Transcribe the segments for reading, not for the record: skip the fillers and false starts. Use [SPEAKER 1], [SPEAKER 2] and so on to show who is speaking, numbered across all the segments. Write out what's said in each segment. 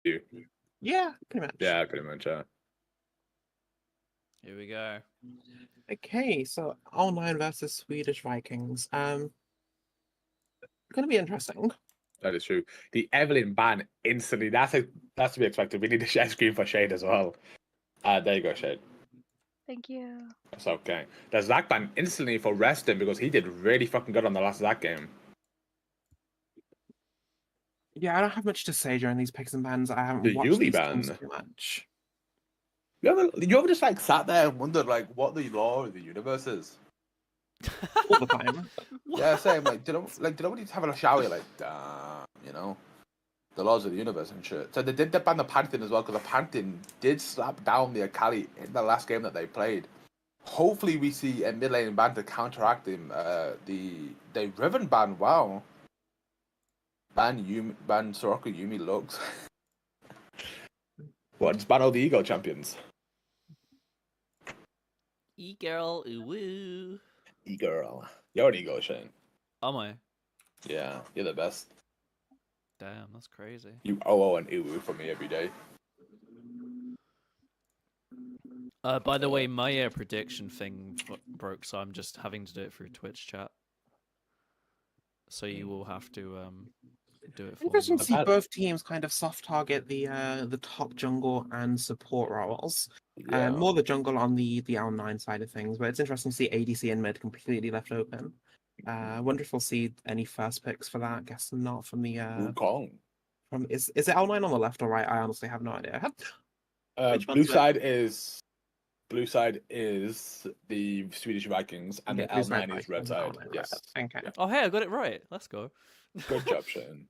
[SPEAKER 1] You.
[SPEAKER 2] Yeah, pretty much.
[SPEAKER 1] Yeah, pretty much. Yeah.
[SPEAKER 3] Here we go.
[SPEAKER 2] Okay, so L9 versus Swedish Vikings. Gonna be interesting.
[SPEAKER 1] That is true. The Evelyn ban instantly. That's to be expected. We need a share screen for Shade as well. There you go, Shade.
[SPEAKER 4] Thank you.
[SPEAKER 1] That's okay. The Zach ban instantly for resting because he did really fucking good on the last Zach game.
[SPEAKER 2] Yeah, I don't have much to say during these picks and bans. I haven't
[SPEAKER 1] The
[SPEAKER 2] watched
[SPEAKER 1] Yuli
[SPEAKER 2] these
[SPEAKER 1] ban.
[SPEAKER 2] games too much.
[SPEAKER 1] You ever just like sat there and wondered like what the law of the universe is?
[SPEAKER 2] All the time.
[SPEAKER 1] Yeah, same. Like, do you know when he's having a shower? You're like, damn, you know, the laws of the universe and shit. So they did ban the Pantheon as well because the Pantheon did slap down the Akali in the last game that they played. Hopefully, we see a mid lane ban to counteract him. The Riven ban, wow. Ban Soraka Yumi Lux. What? Just ban all the Ego champions.
[SPEAKER 3] E-girl, ooh woo.
[SPEAKER 1] E-girl. You're an Ego, Shane.
[SPEAKER 3] Am I?
[SPEAKER 1] Yeah, you're the best.
[SPEAKER 3] Damn, that's crazy.
[SPEAKER 1] You owe an Uwu for me every day.
[SPEAKER 3] By the way, my prediction thing broke, so I'm just having to do it through Twitch chat. So you will have to do it for
[SPEAKER 2] Interesting
[SPEAKER 3] me.
[SPEAKER 2] to see both teams kind of soft target the top jungle and support roles.
[SPEAKER 1] Yeah.
[SPEAKER 2] More the jungle on the L9 side of things, but it's interesting to see ADC and mid completely left open. I wonder if we'll see any first picks for that. Guess not from the
[SPEAKER 1] Wukong.
[SPEAKER 2] from is it L9 on the left or right? I honestly have no idea.
[SPEAKER 1] Blue side is the Swedish Vikings, and the
[SPEAKER 2] Blue side
[SPEAKER 1] L9 is
[SPEAKER 2] Vikings
[SPEAKER 1] red
[SPEAKER 2] and
[SPEAKER 1] side.
[SPEAKER 2] L9
[SPEAKER 1] Yes.
[SPEAKER 2] red. Okay.
[SPEAKER 1] Yeah.
[SPEAKER 3] Oh, hey, I got it right. Let's go.
[SPEAKER 1] Good job, Shane.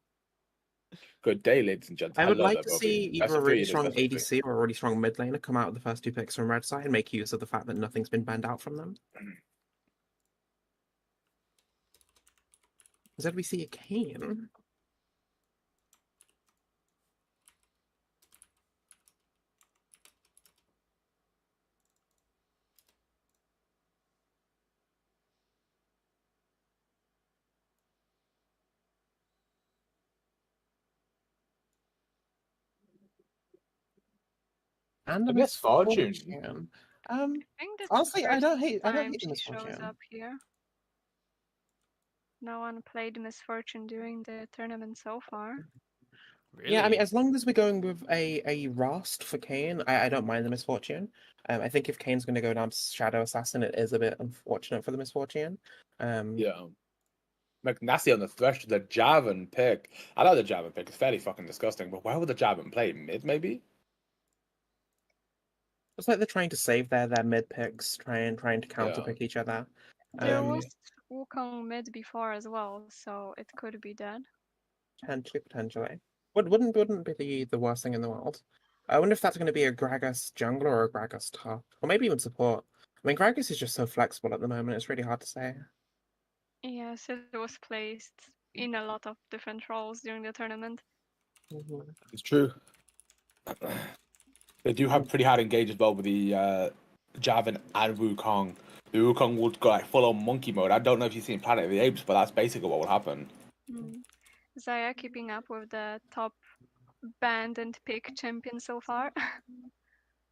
[SPEAKER 1] Good day, ladies and gentlemen.
[SPEAKER 2] I would
[SPEAKER 1] Hello
[SPEAKER 2] like
[SPEAKER 1] there,
[SPEAKER 2] to see
[SPEAKER 1] Bobby.
[SPEAKER 2] either a
[SPEAKER 1] Best of
[SPEAKER 2] really
[SPEAKER 1] three,
[SPEAKER 2] strong
[SPEAKER 1] best of three.
[SPEAKER 2] ADC or a really strong mid laner come out with the first two picks from red side and make use of the fact that nothing's been banned out from them. Instead, we see a Kane. And
[SPEAKER 1] A
[SPEAKER 2] a
[SPEAKER 1] misfortune.
[SPEAKER 2] misfortune.
[SPEAKER 4] I think that's
[SPEAKER 2] Honestly,
[SPEAKER 4] the
[SPEAKER 2] I don't
[SPEAKER 4] first
[SPEAKER 2] hate
[SPEAKER 4] time
[SPEAKER 2] the
[SPEAKER 4] she
[SPEAKER 2] misfortune.
[SPEAKER 4] shows up here. No one played Misfortune during the tournament so far.
[SPEAKER 3] Really?
[SPEAKER 2] Yeah, I mean, as long as we're going with a Rust for Kane, I don't mind the misfortune. I think if Kane's going to go down to Shadow Assassin, it is a bit unfortunate for the misfortune.
[SPEAKER 1] Yeah. McNasty on the thresh, the Javan pick. I know the Javan pick. It's fairly fucking disgusting, but where would the Javan play? Mid, maybe?
[SPEAKER 2] It's like they're trying to save their mid picks, trying to counter pick each other.
[SPEAKER 4] There was Wukong mid before as well, so it could be that.
[SPEAKER 2] Potentially. Wouldn't be the worst thing in the world. I wonder if that's going to be a Gragas jungler or a Gragas top, or maybe even support. I mean, Gragas is just so flexible at the moment; it's really hard to say.
[SPEAKER 4] Yes, it was placed in a lot of different roles during the tournament.
[SPEAKER 1] It's true. They do have pretty hard engage as well with the Javan and Wukong. The Wukong would go like full on monkey mode. I don't know if you've seen Planet of the Apes, but that's basically what will happen.
[SPEAKER 4] Zaya keeping up with the top banned and pick champion so far.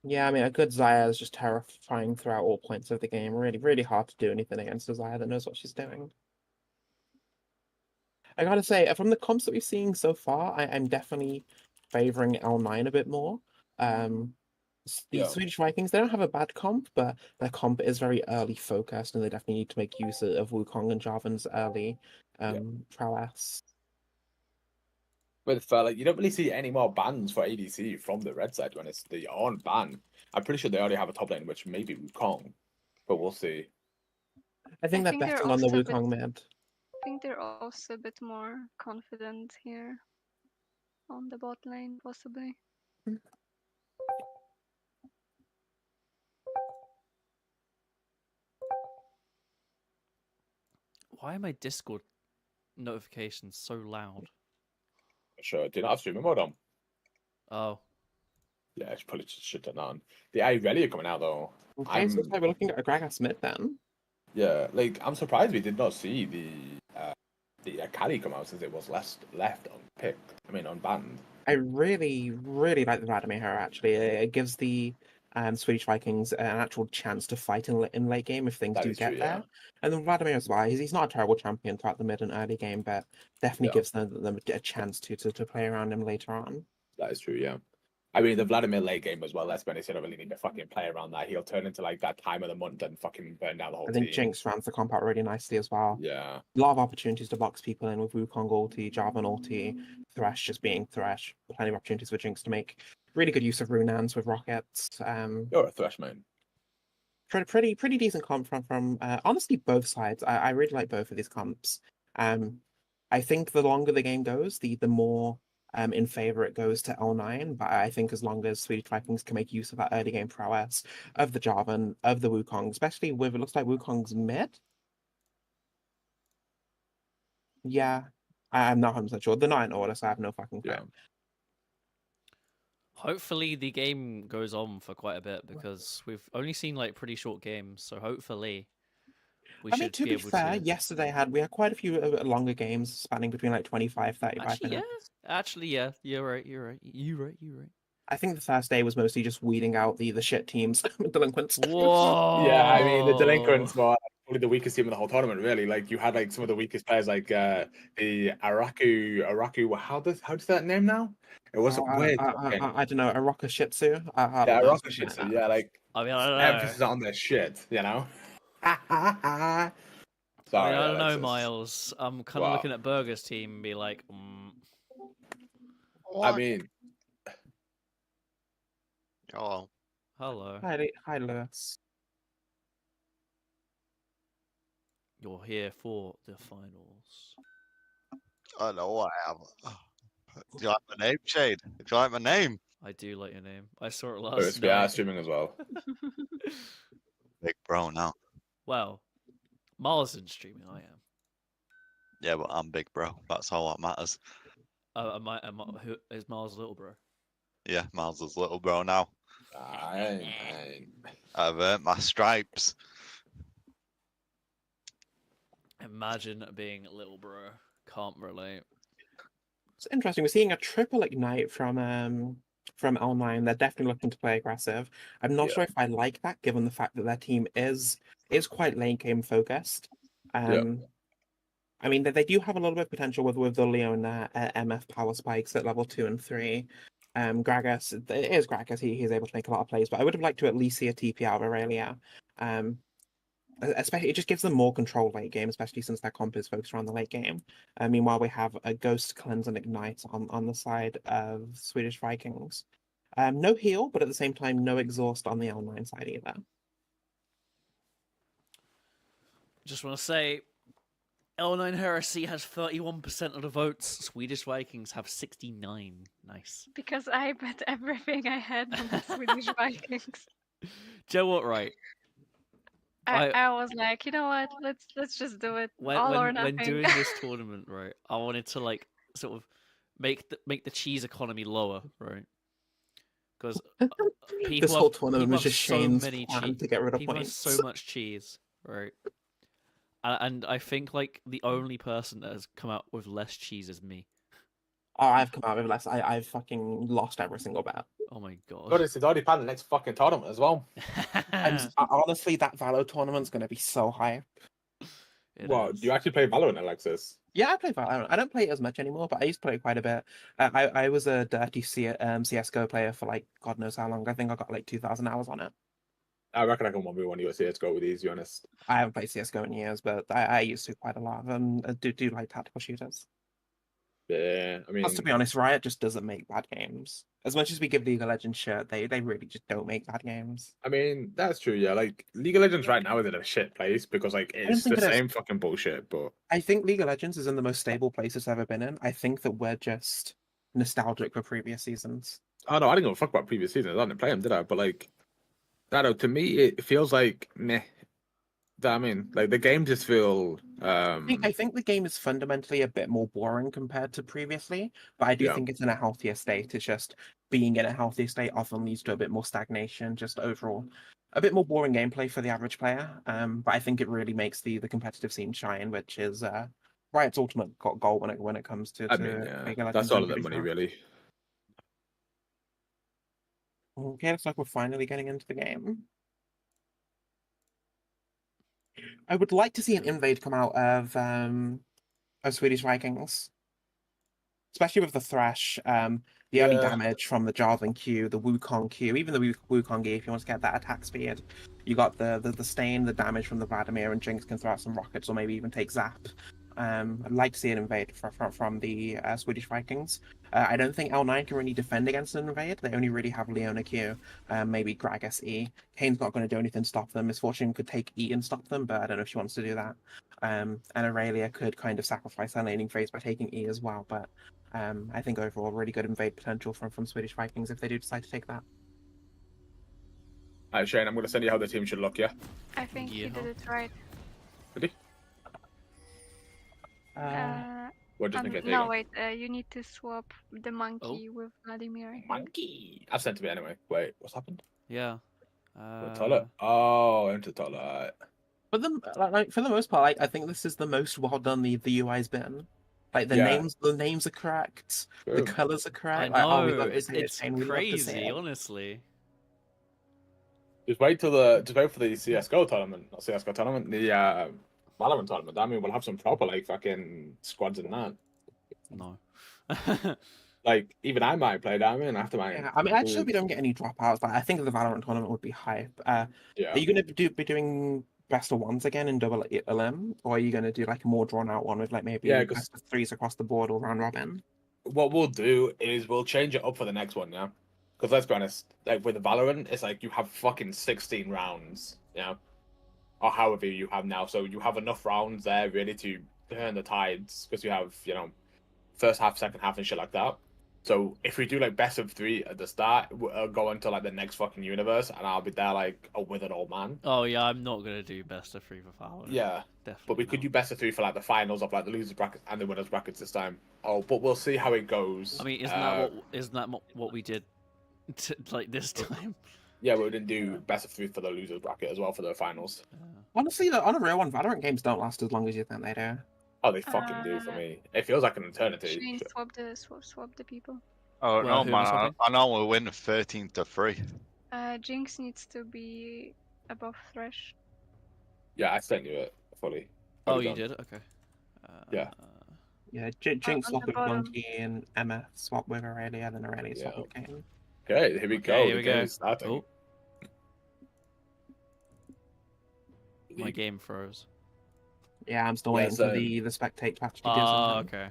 [SPEAKER 2] Yeah, I mean, a good Zaya is just terrifying throughout all points of the game. Really, really hard to do anything against a Zaya that knows what she's doing. I gotta say, from the comps that we've seen so far, I'm definitely favoring L9 a bit more. The Swedish Vikings, they don't have a bad comp, but their comp is very early focused, and they definitely need to make use of Wukong and Jarvan's early prowess.
[SPEAKER 1] With like, you don't really see any more bans for ADC from the red side when it's the on ban. I'm pretty sure they already have a top lane, which may be Wukong, but we'll see.
[SPEAKER 2] I think they're betting on the Wukong mid.
[SPEAKER 4] I think they're also a bit more confident here on the bot lane, possibly.
[SPEAKER 3] Why are my Discord notifications so loud?
[SPEAKER 1] Sure, do you not have streaming mode on?
[SPEAKER 3] Oh.
[SPEAKER 1] Yeah, I should probably just shut that on. The Irelia coming out though.
[SPEAKER 2] Okay, so we're looking at a Gragas mid then.
[SPEAKER 1] Yeah, like I'm surprised we did not see the Akali come out since it was left unpicked. I mean, unbanned.
[SPEAKER 2] I really, really like the Vladimir hero, actually. It gives the Swedish Vikings an actual chance to fight in late game if things
[SPEAKER 1] That
[SPEAKER 2] do
[SPEAKER 1] is
[SPEAKER 2] get
[SPEAKER 1] true,
[SPEAKER 2] there.
[SPEAKER 1] yeah.
[SPEAKER 2] And then Vladimir as well, he's not a terrible champion throughout the mid and early game, but definitely
[SPEAKER 1] Yeah.
[SPEAKER 2] gives them a chance to play around him later on.
[SPEAKER 1] That is true, yeah. I mean, the Vladimir late game as well, let's be honest, you don't really need to fucking play around that. He'll turn into like that time of the month and fucking burn down the whole
[SPEAKER 2] I think
[SPEAKER 1] team.
[SPEAKER 2] Jinx runs the comp out really nicely as well.
[SPEAKER 1] Yeah.
[SPEAKER 2] A lot of opportunities to box people in with Wukong ulti, Jarvan ulti, Thresh just being Thresh. Plenty of opportunities for Jinx to make really good use of Runans with rockets.
[SPEAKER 1] You're a Thresh main.
[SPEAKER 2] Pretty decent comp from honestly both sides. I really like both of these comps. I think the longer the game goes, the more in favor it goes to L9. But I think as long as Swedish Vikings can make use of that early game prowess of the Jarvan, of the Wukong, especially with it looks like Wukong's mid. Yeah, I'm not 100% sure. They're not in order, so I have no fucking clue.
[SPEAKER 1] Yeah.
[SPEAKER 3] Hopefully the game goes on for quite a bit because we've only seen like pretty short games. So hopefully we
[SPEAKER 2] I
[SPEAKER 3] should
[SPEAKER 2] mean, to
[SPEAKER 3] be
[SPEAKER 2] be
[SPEAKER 3] able
[SPEAKER 2] fair,
[SPEAKER 3] to.
[SPEAKER 2] yesterday we had quite a few longer games spanning between like 25, 35
[SPEAKER 3] Actually, yeah.
[SPEAKER 2] minutes.
[SPEAKER 3] Actually, yeah. You're right. You're right. You're right. You're right.
[SPEAKER 2] I think the first day was mostly just weeding out the shit teams, delinquents.
[SPEAKER 3] Whoa.
[SPEAKER 1] Yeah, I mean, the Delinquents were probably the weakest team in the whole tournament, really. Like, you had like some of the weakest players, like the Araku. How does that name now? It was weird.
[SPEAKER 2] I don't know, a Rocker Shih Tzu. I
[SPEAKER 1] Yeah,
[SPEAKER 2] don't know,
[SPEAKER 1] Araku
[SPEAKER 2] something
[SPEAKER 1] shit.
[SPEAKER 2] like
[SPEAKER 1] So
[SPEAKER 2] that.
[SPEAKER 1] yeah, like
[SPEAKER 3] I mean, I don't know.
[SPEAKER 1] emphasis on their shit, you know. Sorry,
[SPEAKER 3] I mean, I don't know,
[SPEAKER 1] Alexis.
[SPEAKER 3] Miles. I'm kind of
[SPEAKER 1] Wow.
[SPEAKER 3] looking at Burger's team and be like,
[SPEAKER 1] I mean,
[SPEAKER 5] Oh,
[SPEAKER 3] hello.
[SPEAKER 2] Hi, Lewis.
[SPEAKER 3] You're here for the finals.
[SPEAKER 5] I know what I am. Do you like my name, Shade? Do you like my name?
[SPEAKER 3] I do like your name. I saw it
[SPEAKER 1] Lewis,
[SPEAKER 3] last
[SPEAKER 1] we are
[SPEAKER 3] night.
[SPEAKER 1] streaming as well.
[SPEAKER 5] Big bro now.
[SPEAKER 3] Well, Miles isn't streaming. I am.
[SPEAKER 5] Yeah, but I'm big bro. That's all that matters.
[SPEAKER 3] Who is Miles' little bro?
[SPEAKER 5] Yeah, Miles is little bro now.
[SPEAKER 1] I
[SPEAKER 5] I've earned my stripes.
[SPEAKER 3] Imagine being little bro. Can't relate.
[SPEAKER 2] It's interesting. We're seeing a triple ignite from L9. They're definitely looking to play aggressive. I'm not
[SPEAKER 1] Yeah.
[SPEAKER 2] sure if I like that, given the fact that their team is quite late game focused. I mean, they do have a little bit of potential with the Leona MF power spikes at level 2 and 3. Gragas, it is Gragas. He's able to make a lot of plays, but I would have liked to at least see a TP out of Aurelia. Especially, it just gives them more control late game, especially since their comp is focused around the late game. Meanwhile, we have a Ghost, Cleanse, and Ignite on the side of Swedish Vikings. No heal, but at the same time, no exhaust on the L9 side either.
[SPEAKER 3] Just want to say, L9 Heresy has 31% of the votes. Swedish Vikings have 69. Nice.
[SPEAKER 4] Because I bet everything I had on the Swedish Vikings.
[SPEAKER 3] Joe, what right?
[SPEAKER 4] I was like, you know what? Let's just do it. All or nothing.
[SPEAKER 3] When doing this tournament, right, I wanted to like sort of make the cheese economy lower, right? Because
[SPEAKER 2] This whole tournament was just Shane's plan to get rid of
[SPEAKER 3] people
[SPEAKER 2] points.
[SPEAKER 3] have so much cheese, right? And I think like the only person that has come out with less cheese is me.
[SPEAKER 2] Oh, I've come out with less. I've fucking lost every single bet.
[SPEAKER 3] Oh my god.
[SPEAKER 1] God, it's already planned the next fucking tournament as well.
[SPEAKER 2] Honestly, that Valo tournament's going to be so hype.
[SPEAKER 1] What? Do you actually play Valorant, Alexis?
[SPEAKER 2] Yeah, I play Valorant. I don't play it as much anymore, but I used to play it quite a bit. I was a dirty CSGO player for like God knows how long. I think I got like 2,000 hours on it.
[SPEAKER 1] I reckon I can 1v1 you at CSGO with these, to be honest.
[SPEAKER 2] I haven't played CSGO in years, but I used to quite a lot. I do like tactical shooters.
[SPEAKER 1] Yeah, I mean...
[SPEAKER 2] Plus, to be honest, Riot just doesn't make bad games. As much as we give League of Legends shit, they really just don't make bad games.
[SPEAKER 1] I mean, that's true, yeah. Like, League of Legends right now is in a shit place because, like, it's the same fucking bullshit, but...
[SPEAKER 2] I think League of Legends is in the most stable place it's ever been in. I think that we're just nostalgic for previous seasons.
[SPEAKER 1] Oh, no, I didn't give a fuck about previous seasons. I didn't play them, did I? But, like, I don't know, to me, it feels like, meh. I mean, like, the game just feel...
[SPEAKER 2] I think the game is fundamentally a bit more boring compared to previously, but I do think it's in a healthier state. It's just being in a healthier state often leads to a bit more stagnation, just overall a bit more boring gameplay for the average player. But I think it really makes the competitive scene shine, which is Riot's ultimate goal when it comes to
[SPEAKER 1] I mean, yeah, that's all of the money, really.
[SPEAKER 2] Okay, looks like we're finally getting into the game. I would like to see an invade come out of Swedish Vikings. Especially with the Thresh, the early
[SPEAKER 1] Yeah.
[SPEAKER 2] damage from the Javelin Q, the Wukong Q, even the Wukong E, if you want to get that attack speed. You got the stain, the damage from the Vladimir, and Jinx can throw out some rockets or maybe even take Zap. I'd like to see an invade from the Swedish Vikings. I don't think L9 can really defend against an invade. They only really have Leona Q, maybe Gragas E. Kane's not going to do anything to stop them. Misfortune could take E and stop them, but I don't know if she wants to do that. And Aurelia could kind of sacrifice her laning phase by taking E as well, but I think overall, really good invade potential from Swedish Vikings if they do decide to take that.
[SPEAKER 1] Alright, Shane, I'm going to send you how the team should look, yeah?
[SPEAKER 4] I think you
[SPEAKER 3] Yeah.
[SPEAKER 4] did it right.
[SPEAKER 1] Ready? What do you think I
[SPEAKER 4] No,
[SPEAKER 1] take?
[SPEAKER 4] wait. You need to swap the monkey with Vladimir. I think.
[SPEAKER 1] Monkey! I've sent to me anyway. Wait, what's happened?
[SPEAKER 3] Yeah.
[SPEAKER 1] The toilet? Oh, into the toilet. Alright.
[SPEAKER 2] For the most part, I think this is the most well done the UI's been. Like the
[SPEAKER 1] Yeah.
[SPEAKER 2] names are correct, the
[SPEAKER 1] True.
[SPEAKER 2] colors are
[SPEAKER 3] I
[SPEAKER 2] correct.
[SPEAKER 3] know,
[SPEAKER 2] We love to
[SPEAKER 3] it's,
[SPEAKER 2] see it,
[SPEAKER 3] it's
[SPEAKER 2] Shane. We love to see
[SPEAKER 3] crazy,
[SPEAKER 2] it.
[SPEAKER 3] honestly.
[SPEAKER 1] Just wait for the CS:GO tournament, not CS:GO tournament, the Valorant tournament. I mean, we'll have some proper like fucking squads in that.
[SPEAKER 3] No.
[SPEAKER 1] Like even I might play that. I mean, after my
[SPEAKER 2] Yeah, I mean, I just hope we don't get any dropouts. Like, I think the Valorant tournament would be hype. Are
[SPEAKER 1] yeah.
[SPEAKER 2] you going to be doing best of ones again in double LM, or are you going to do like a more drawn out one with like maybe
[SPEAKER 1] Yeah, 'cause-
[SPEAKER 2] best of threes across the board or round robin?
[SPEAKER 1] What we'll do is we'll change it up for the next one, yeah. Because let's be honest, like with the Valorant, it's like you have fucking 16 rounds, you know, or however you have now. So you have enough rounds there really to turn the tides because you have, you know, first half, second half, and shit like that. So if we do like best of 3 at the start, we'll go into like the next fucking universe, and I'll be there like a withered old man.
[SPEAKER 3] Oh yeah, I'm not gonna do best of 3 for Valorant.
[SPEAKER 1] Yeah,
[SPEAKER 3] Definitely.
[SPEAKER 1] but we could do best of 3 for like the finals of like the losers bracket and the winners brackets this time. Oh, but we'll see how it goes.
[SPEAKER 3] I mean, isn't that what we did like this time?
[SPEAKER 1] Yeah, we didn't do best of 3 for the losers bracket as well for the finals.
[SPEAKER 2] Honestly, on a real one, Valorant games don't last as long as you think they do.
[SPEAKER 1] Oh, they fucking do for me. It feels like an eternity.
[SPEAKER 4] Shane, swap the people.
[SPEAKER 5] Oh
[SPEAKER 3] Well,
[SPEAKER 5] no,
[SPEAKER 3] who
[SPEAKER 5] man!
[SPEAKER 3] was swapping?
[SPEAKER 5] I know we'll win 13-3.
[SPEAKER 4] Jinx needs to be above Thresh.
[SPEAKER 1] Yeah, I sent you it fully.
[SPEAKER 3] Oh,
[SPEAKER 1] Already
[SPEAKER 3] you
[SPEAKER 1] done.
[SPEAKER 3] did? Okay.
[SPEAKER 1] Yeah.
[SPEAKER 2] Yeah, Jinx
[SPEAKER 4] on
[SPEAKER 2] swap
[SPEAKER 4] the
[SPEAKER 2] with
[SPEAKER 4] bottom.
[SPEAKER 2] Monkey and Emma swap with Aurelia, then Aurelia swap
[SPEAKER 1] Yeah.
[SPEAKER 2] with Kane.
[SPEAKER 1] Okay, here we go.
[SPEAKER 3] Okay, here
[SPEAKER 1] The
[SPEAKER 3] we
[SPEAKER 1] game
[SPEAKER 3] go.
[SPEAKER 1] is starting.
[SPEAKER 3] Oh, my game froze.
[SPEAKER 2] Yeah, I'm still
[SPEAKER 1] Yeah,
[SPEAKER 2] waiting for
[SPEAKER 1] so-
[SPEAKER 2] the spectate to actually do
[SPEAKER 3] Oh,
[SPEAKER 2] something.
[SPEAKER 3] okay.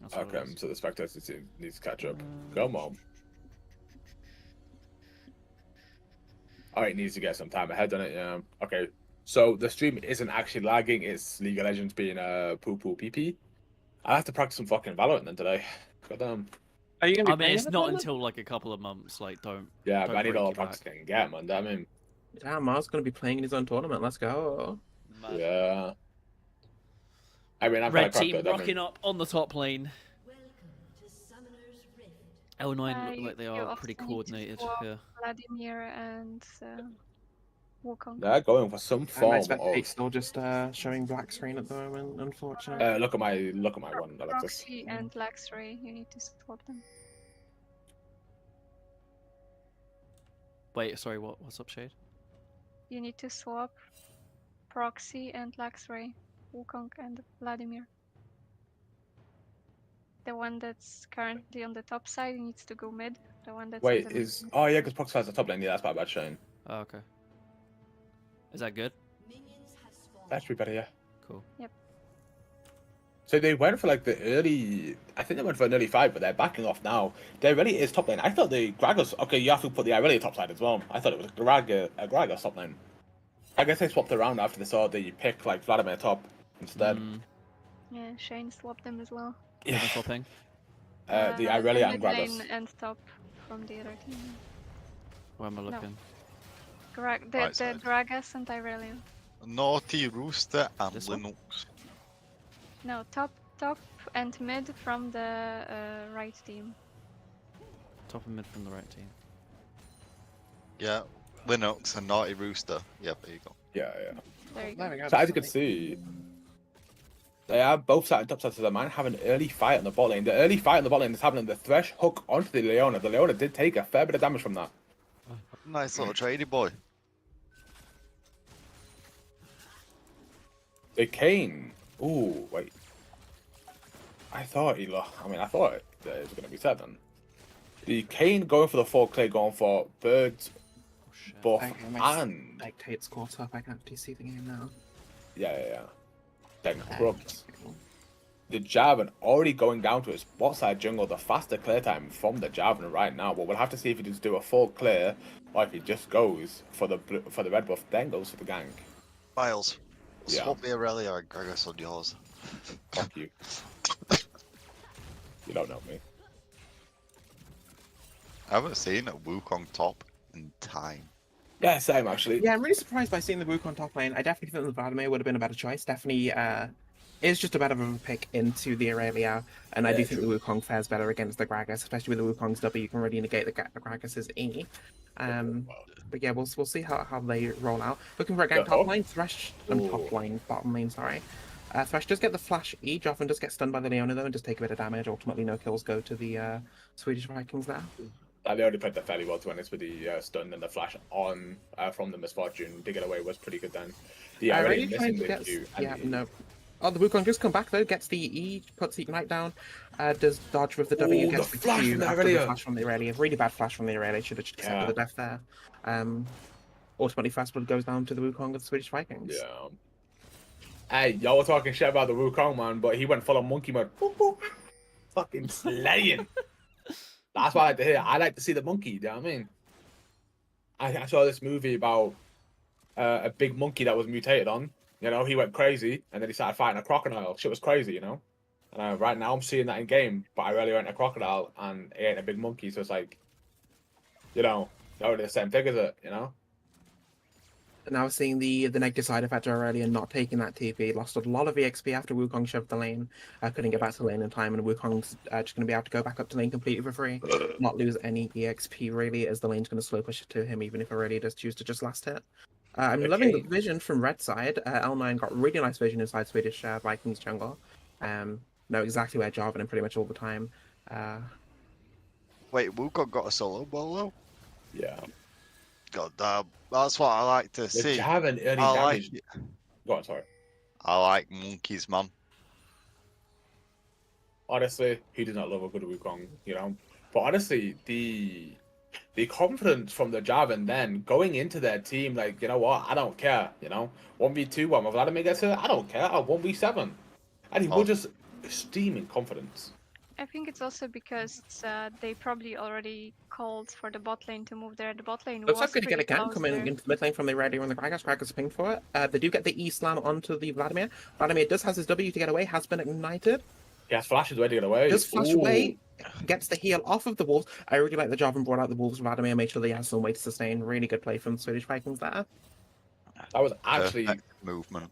[SPEAKER 3] That's what it
[SPEAKER 1] Okay,
[SPEAKER 3] was.
[SPEAKER 1] so the spectators team needs to catch up. Come on. Oh, it needs to get some time ahead on it, yeah. Okay, so the stream isn't actually lagging, it's League of Legends being a poo-poo pee-pee. I have to practice some fucking Valorant then today. Goddamn.
[SPEAKER 2] Are you gonna be
[SPEAKER 3] I mean,
[SPEAKER 2] playing
[SPEAKER 3] it's
[SPEAKER 2] in the
[SPEAKER 3] not
[SPEAKER 2] tournament?
[SPEAKER 3] until like a couple of months. Like, don't.
[SPEAKER 1] Yeah,
[SPEAKER 3] Don't
[SPEAKER 1] but I need
[SPEAKER 3] break
[SPEAKER 1] all
[SPEAKER 3] your
[SPEAKER 1] the practice
[SPEAKER 3] back.
[SPEAKER 1] I can get, man. Damn him.
[SPEAKER 2] Damn, Mars gonna be playing in his own tournament. Let's go.
[SPEAKER 3] Mad.
[SPEAKER 1] Yeah. I mean, I'm
[SPEAKER 3] Red
[SPEAKER 1] quite
[SPEAKER 3] team
[SPEAKER 1] good. I mean,
[SPEAKER 3] rocking up on the top lane. L9 look
[SPEAKER 4] You-
[SPEAKER 3] like they
[SPEAKER 4] you
[SPEAKER 3] are
[SPEAKER 4] also
[SPEAKER 3] pretty
[SPEAKER 4] need to
[SPEAKER 3] coordinated.
[SPEAKER 4] swap
[SPEAKER 3] Yeah.
[SPEAKER 4] Vladimir and Wukong.
[SPEAKER 1] they're going for some
[SPEAKER 2] My
[SPEAKER 1] form
[SPEAKER 2] spectate's
[SPEAKER 1] of.
[SPEAKER 2] still just showing black screen at the moment, unfortunately.
[SPEAKER 1] Look at my one, Alexis.
[SPEAKER 4] Proxy and Laxray, you need to swap them.
[SPEAKER 3] Wait, sorry. What's up, Shade?
[SPEAKER 4] You need to swap Proxy and Laxray, Wukong and Vladimir. The one that's currently on the top side needs to go mid. The one that's
[SPEAKER 1] Wait,
[SPEAKER 4] on the
[SPEAKER 1] is oh yeah, because Proxy has the top lane. Yeah, that's my bad, Shane.
[SPEAKER 3] Oh, okay. Is that good?
[SPEAKER 1] That should be better, yeah.
[SPEAKER 3] Cool.
[SPEAKER 1] So they went for like the early. I think they went for an early fight, but they're backing off now. There really is top lane. I thought the Gragas. Okay, you have to put the Irelia top side as well. I thought it was Gragas top lane. I guess they swapped around after they saw the pick like Vladimir top instead.
[SPEAKER 4] Yeah, Shane swapped them as well.
[SPEAKER 3] Who's been swapping?
[SPEAKER 1] The Irelia and
[SPEAKER 4] mid lane
[SPEAKER 1] Gragas.
[SPEAKER 4] and top from the other team.
[SPEAKER 3] Where am I looking?
[SPEAKER 4] The
[SPEAKER 5] Right side.
[SPEAKER 4] Gragas and Irelia.
[SPEAKER 5] Naughty Rooster and
[SPEAKER 3] This one?
[SPEAKER 5] Linux.
[SPEAKER 4] No, top and mid from the right team.
[SPEAKER 3] Top and mid from the right team.
[SPEAKER 5] Yeah, Linux and Naughty Rooster. Yeah, there you go.
[SPEAKER 1] Yeah.
[SPEAKER 4] There you
[SPEAKER 2] There
[SPEAKER 4] go.
[SPEAKER 2] we go.
[SPEAKER 1] So as you can see, they are both side and top sides of the man have an early fight on the bot lane. The early fight on the bot lane is happening. The Thresh hook onto the Leona. The Leona did take a fair bit of damage from that.
[SPEAKER 5] Nice little tradie boy.
[SPEAKER 1] The Kane. Ooh, wait. I thought I thought it was going to be 7. The Kane going for the 4 clay, going for birds,
[SPEAKER 3] Oh, shit.
[SPEAKER 1] buff,
[SPEAKER 2] Okay, my
[SPEAKER 1] and
[SPEAKER 2] spectate's caught up. I can actually see the game now.
[SPEAKER 1] yeah. Then
[SPEAKER 2] Uh,
[SPEAKER 1] Crux. The Jarvan already going down to his bot side jungle, the faster clear time from the Jarvan right now. But we'll have to see if he just do a full clear, or if he just goes for the red buff, then goes for the gank.
[SPEAKER 5] Miles,
[SPEAKER 1] Yeah.
[SPEAKER 5] swap me Aurelia and Gragas on yours.
[SPEAKER 1] Fuck you. You don't know me.
[SPEAKER 5] I haven't seen a Wukong top in time.
[SPEAKER 1] Yeah, same actually.
[SPEAKER 2] Yeah, I'm really surprised by seeing the Wukong top lane. I definitely think the Vladimir would have been a better choice. Definitely is just a better of a pick into the Aurelia, and I
[SPEAKER 1] Yeah,
[SPEAKER 2] do think
[SPEAKER 1] true.
[SPEAKER 2] the Wukong fares better against the Gragas, especially with the Wukong's W. You can really negate the Gragas's E. But yeah, we'll see how they roll out. Looking for a gank top lane, Thresh, top lane, bottom lane, sorry. Thresh does get the flash E, Joffin does get stunned by the Leona though, and does take a bit of damage. Ultimately, no kills go to the Swedish Vikings there.
[SPEAKER 1] They already played that fairly well, to be honest, with the stun and the flash on from the Misfortune. Dig it away was pretty good then. The already missing the Q.
[SPEAKER 2] No. Oh, the Wukong just come back though, gets the E, puts the Ignite down, does dodge with the W, gets the
[SPEAKER 1] flash
[SPEAKER 2] Q
[SPEAKER 1] from the
[SPEAKER 2] after the
[SPEAKER 1] Aurelia.
[SPEAKER 2] flash from the Aurelia. Really bad flash from the Aurelia, should have accepted the death there. Ultimately, Fast Blood goes down to the Wukong of the Swedish Vikings.
[SPEAKER 1] Yeah. Hey, y'all were talking shit about the Wukong, man, but he went full on monkey mode. Boop, boop. Fucking slaying. That's what I like to hear. I like to see the monkey, you know what I mean? I saw this movie about a big monkey that was mutated on. You know, he went crazy, and then he started fighting a crocodile. Shit was crazy, you know? And right now I'm seeing that in game, but I really went a crocodile, and it ain't a big monkey, so it's like, you know, not really the same thing as it, you know?
[SPEAKER 2] Now seeing the negative side effect of Aurelia not taking that TP, lost a lot of EXP after Wukong shoved the lane. Couldn't get back to the lane in time, and Wukong's just going to be able to go back up to lane completely for free, not lose any EXP really, as the lane's going to slow push it to him, even if Aurelia does choose to just last hit. I'm loving the vision from red side. L9 got really nice vision inside Swedish Vikings jungle. Know exactly where Jarvan and pretty much all the time.
[SPEAKER 5] Wait, Wukong got a solo bolo?
[SPEAKER 1] Yeah.
[SPEAKER 5] God damn. That's what I like to
[SPEAKER 1] The
[SPEAKER 5] see.
[SPEAKER 1] Jarvan early
[SPEAKER 5] I
[SPEAKER 1] damage.
[SPEAKER 5] like,
[SPEAKER 1] Go on, sorry.
[SPEAKER 5] I like monkeys, man.
[SPEAKER 1] Honestly, who does not love a good Wukong, you know? But honestly, the confidence from the Jarvan then going into their team, like, you know what, I don't care, you know? 1v2, when Vladimir gets hit, I don't care, I'll 1v7. And he will just steam in confidence.
[SPEAKER 4] I think it's also because they probably already called for the bot lane to move there. The bot lane
[SPEAKER 2] Looks
[SPEAKER 4] was
[SPEAKER 2] like we get a
[SPEAKER 4] pretty
[SPEAKER 2] gank
[SPEAKER 4] close
[SPEAKER 2] coming
[SPEAKER 4] there.
[SPEAKER 2] into the mid lane from the Aurelia and the Gragas. Gragas are pinged for it. They do get the E slam onto the Vladimir. Vladimir does has his W to get away, has been ignited.
[SPEAKER 1] He has flashes ready to get away.
[SPEAKER 2] Does flash away, gets the heal off of the Wolves. I really like the Jarvan brought out the Wolves. Vladimir made sure they had some way to sustain. Really good play from the Swedish Vikings there.
[SPEAKER 1] That was actually
[SPEAKER 5] perfect movement.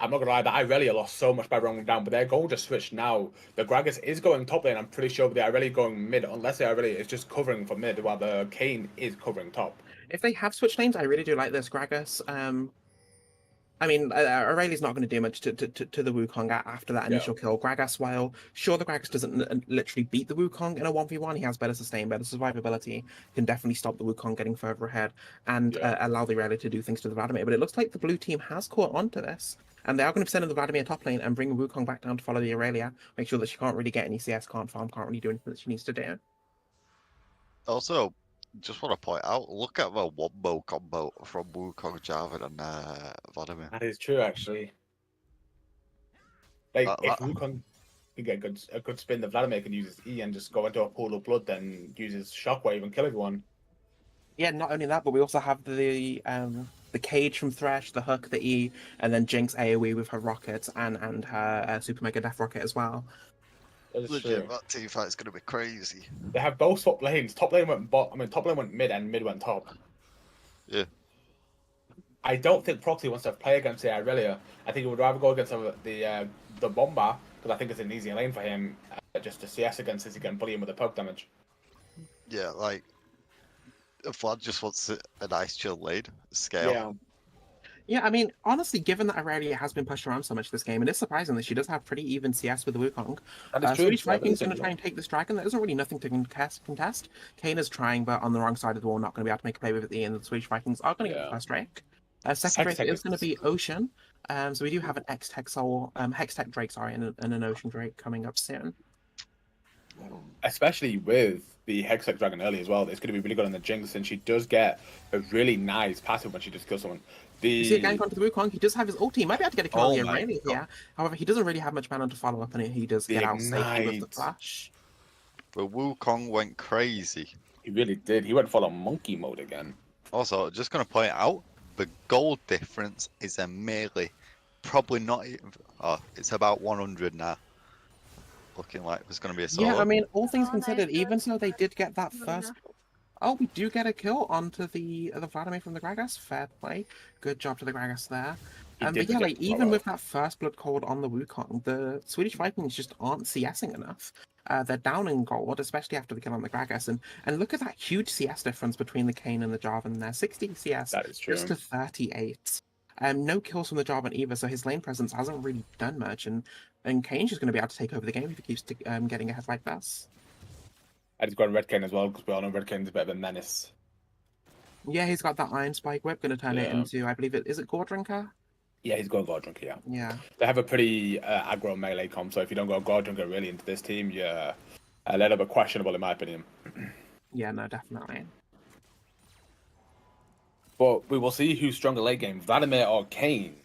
[SPEAKER 1] I'm not gonna lie, that Irelia lost so much by running down, but they're going to switch now. The Gragas is going top lane, I'm pretty sure, but the Irelia going mid, unless the Irelia is just covering for mid, while the Kane is covering top.
[SPEAKER 2] If they have switched lanes, I really do like this Gragas. I mean, Aurelia's not going to do much to the Wukong after that initial kill. Gragas, while sure the Gragas doesn't literally beat the Wukong in a 1v1, he has better sustain, better survivability, can definitely stop the Wukong getting further ahead and allow the Aurelia to do things to the Vladimir. But it looks like the blue team has caught on to this, and they are going to send in the Vladimir top lane and bring Wukong back down to follow the Aurelia, make sure that she can't really get any CS, can't farm, can't really do anything that she needs to do.
[SPEAKER 5] Also, just want to point out, look at the wombo combo from Wukong, Jarvan, and Vladimir.
[SPEAKER 1] That is true, actually. Like, if Wukong can get a good spin, the Vladimir can use his E and just go into a pool of blood, then use his shockwave and kill everyone.
[SPEAKER 2] Yeah, not only that, but we also have the cage from Thresh, the hook, the E, and then Jinx AoE with her rockets and her Super Mega Death Rocket as well.
[SPEAKER 5] Legit, that team fight's going to be crazy.
[SPEAKER 1] They have both top lanes. Top lane went top lane went mid, and mid went top.
[SPEAKER 5] Yeah.
[SPEAKER 1] I don't think Proxy wants to play against the Irelia. I think he would rather go against the Bomber, because I think it's an easier lane for him, just to CS against since he can bully him with the poke damage.
[SPEAKER 5] Yeah, like, Vlad just wants a nice chill lane, scale.
[SPEAKER 1] Yeah.
[SPEAKER 2] Yeah, I mean, honestly, given that Aurelia has been pushed around so much this game, it is surprising that she does have pretty even CS with the Wukong.
[SPEAKER 1] That is true.
[SPEAKER 2] Swedish
[SPEAKER 1] Yeah, that
[SPEAKER 2] Vikings
[SPEAKER 1] is
[SPEAKER 2] going to
[SPEAKER 1] true.
[SPEAKER 2] try and take this dragon. There isn't really nothing to contest. Kane is trying, but on the wrong side of the wall, not going to be able to make a play with it at the end. The Swedish Vikings are going to get the
[SPEAKER 1] Yeah.
[SPEAKER 2] first Drake. Second Drake is going to be Ocean. So we do have an Hextech Drake, sorry, and an Ocean Drake coming up soon.
[SPEAKER 1] Especially with the Hextech Dragon early as well, it's going to be really good on the Jinx, and she does get a really nice passive when she just kills someone.
[SPEAKER 2] You see a gank onto the Wukong. He does have his ulti. He might be able to get a kill on the
[SPEAKER 5] my
[SPEAKER 2] Aurelia
[SPEAKER 5] God.
[SPEAKER 2] here. However, he doesn't really have much mana to follow up, and he does
[SPEAKER 1] The
[SPEAKER 2] get out safely with the
[SPEAKER 1] Ignite.
[SPEAKER 2] flash.
[SPEAKER 5] The Wukong went crazy.
[SPEAKER 1] He really did. He went full on monkey mode again.
[SPEAKER 5] Also, just going to point out, the gold difference is a melee. Probably not even... Oh, it's about 100 now. Looking like there's going to be a solo.
[SPEAKER 2] Yeah, I mean, all things
[SPEAKER 4] Oh,
[SPEAKER 2] considered,
[SPEAKER 4] nice.
[SPEAKER 2] even so they did get that
[SPEAKER 4] Good
[SPEAKER 2] first.
[SPEAKER 4] enough.
[SPEAKER 2] Oh, we do get a kill onto the Vladimir from the Gragas. Fair play. Good job to the Gragas there.
[SPEAKER 1] He
[SPEAKER 2] But
[SPEAKER 1] did
[SPEAKER 2] yeah,
[SPEAKER 1] get
[SPEAKER 2] like
[SPEAKER 1] the
[SPEAKER 2] even
[SPEAKER 1] follow.
[SPEAKER 2] with that first blood called on the Wukong, the Swedish Vikings just aren't CSing enough. They're down in gold, especially after the kill on the Gragas. And look at that huge CS difference between the Kane and the Jarvan there. 60 CS
[SPEAKER 1] That is true.
[SPEAKER 2] just to 38. No kills from the Jarvan either, so his lane presence hasn't really done much. And Kane's just going to be able to take over the game if he keeps getting ahead like this.
[SPEAKER 1] I just got Red Kane as well, because we all know Red Kane's a bit of a menace.
[SPEAKER 2] Yeah, he's got that Iron Spike Whip, going to turn it
[SPEAKER 1] Yeah.
[SPEAKER 2] into, I believe is it Gore Drinker?
[SPEAKER 1] Yeah, he's going God Drunker, yeah.
[SPEAKER 2] Yeah.
[SPEAKER 1] They have a pretty aggro melee comp, so if you don't go God Drunker really into this team, you're a little bit questionable in my opinion.
[SPEAKER 2] Yeah, no, definitely.
[SPEAKER 1] But we will see who's stronger late game, Vladimir or Kane.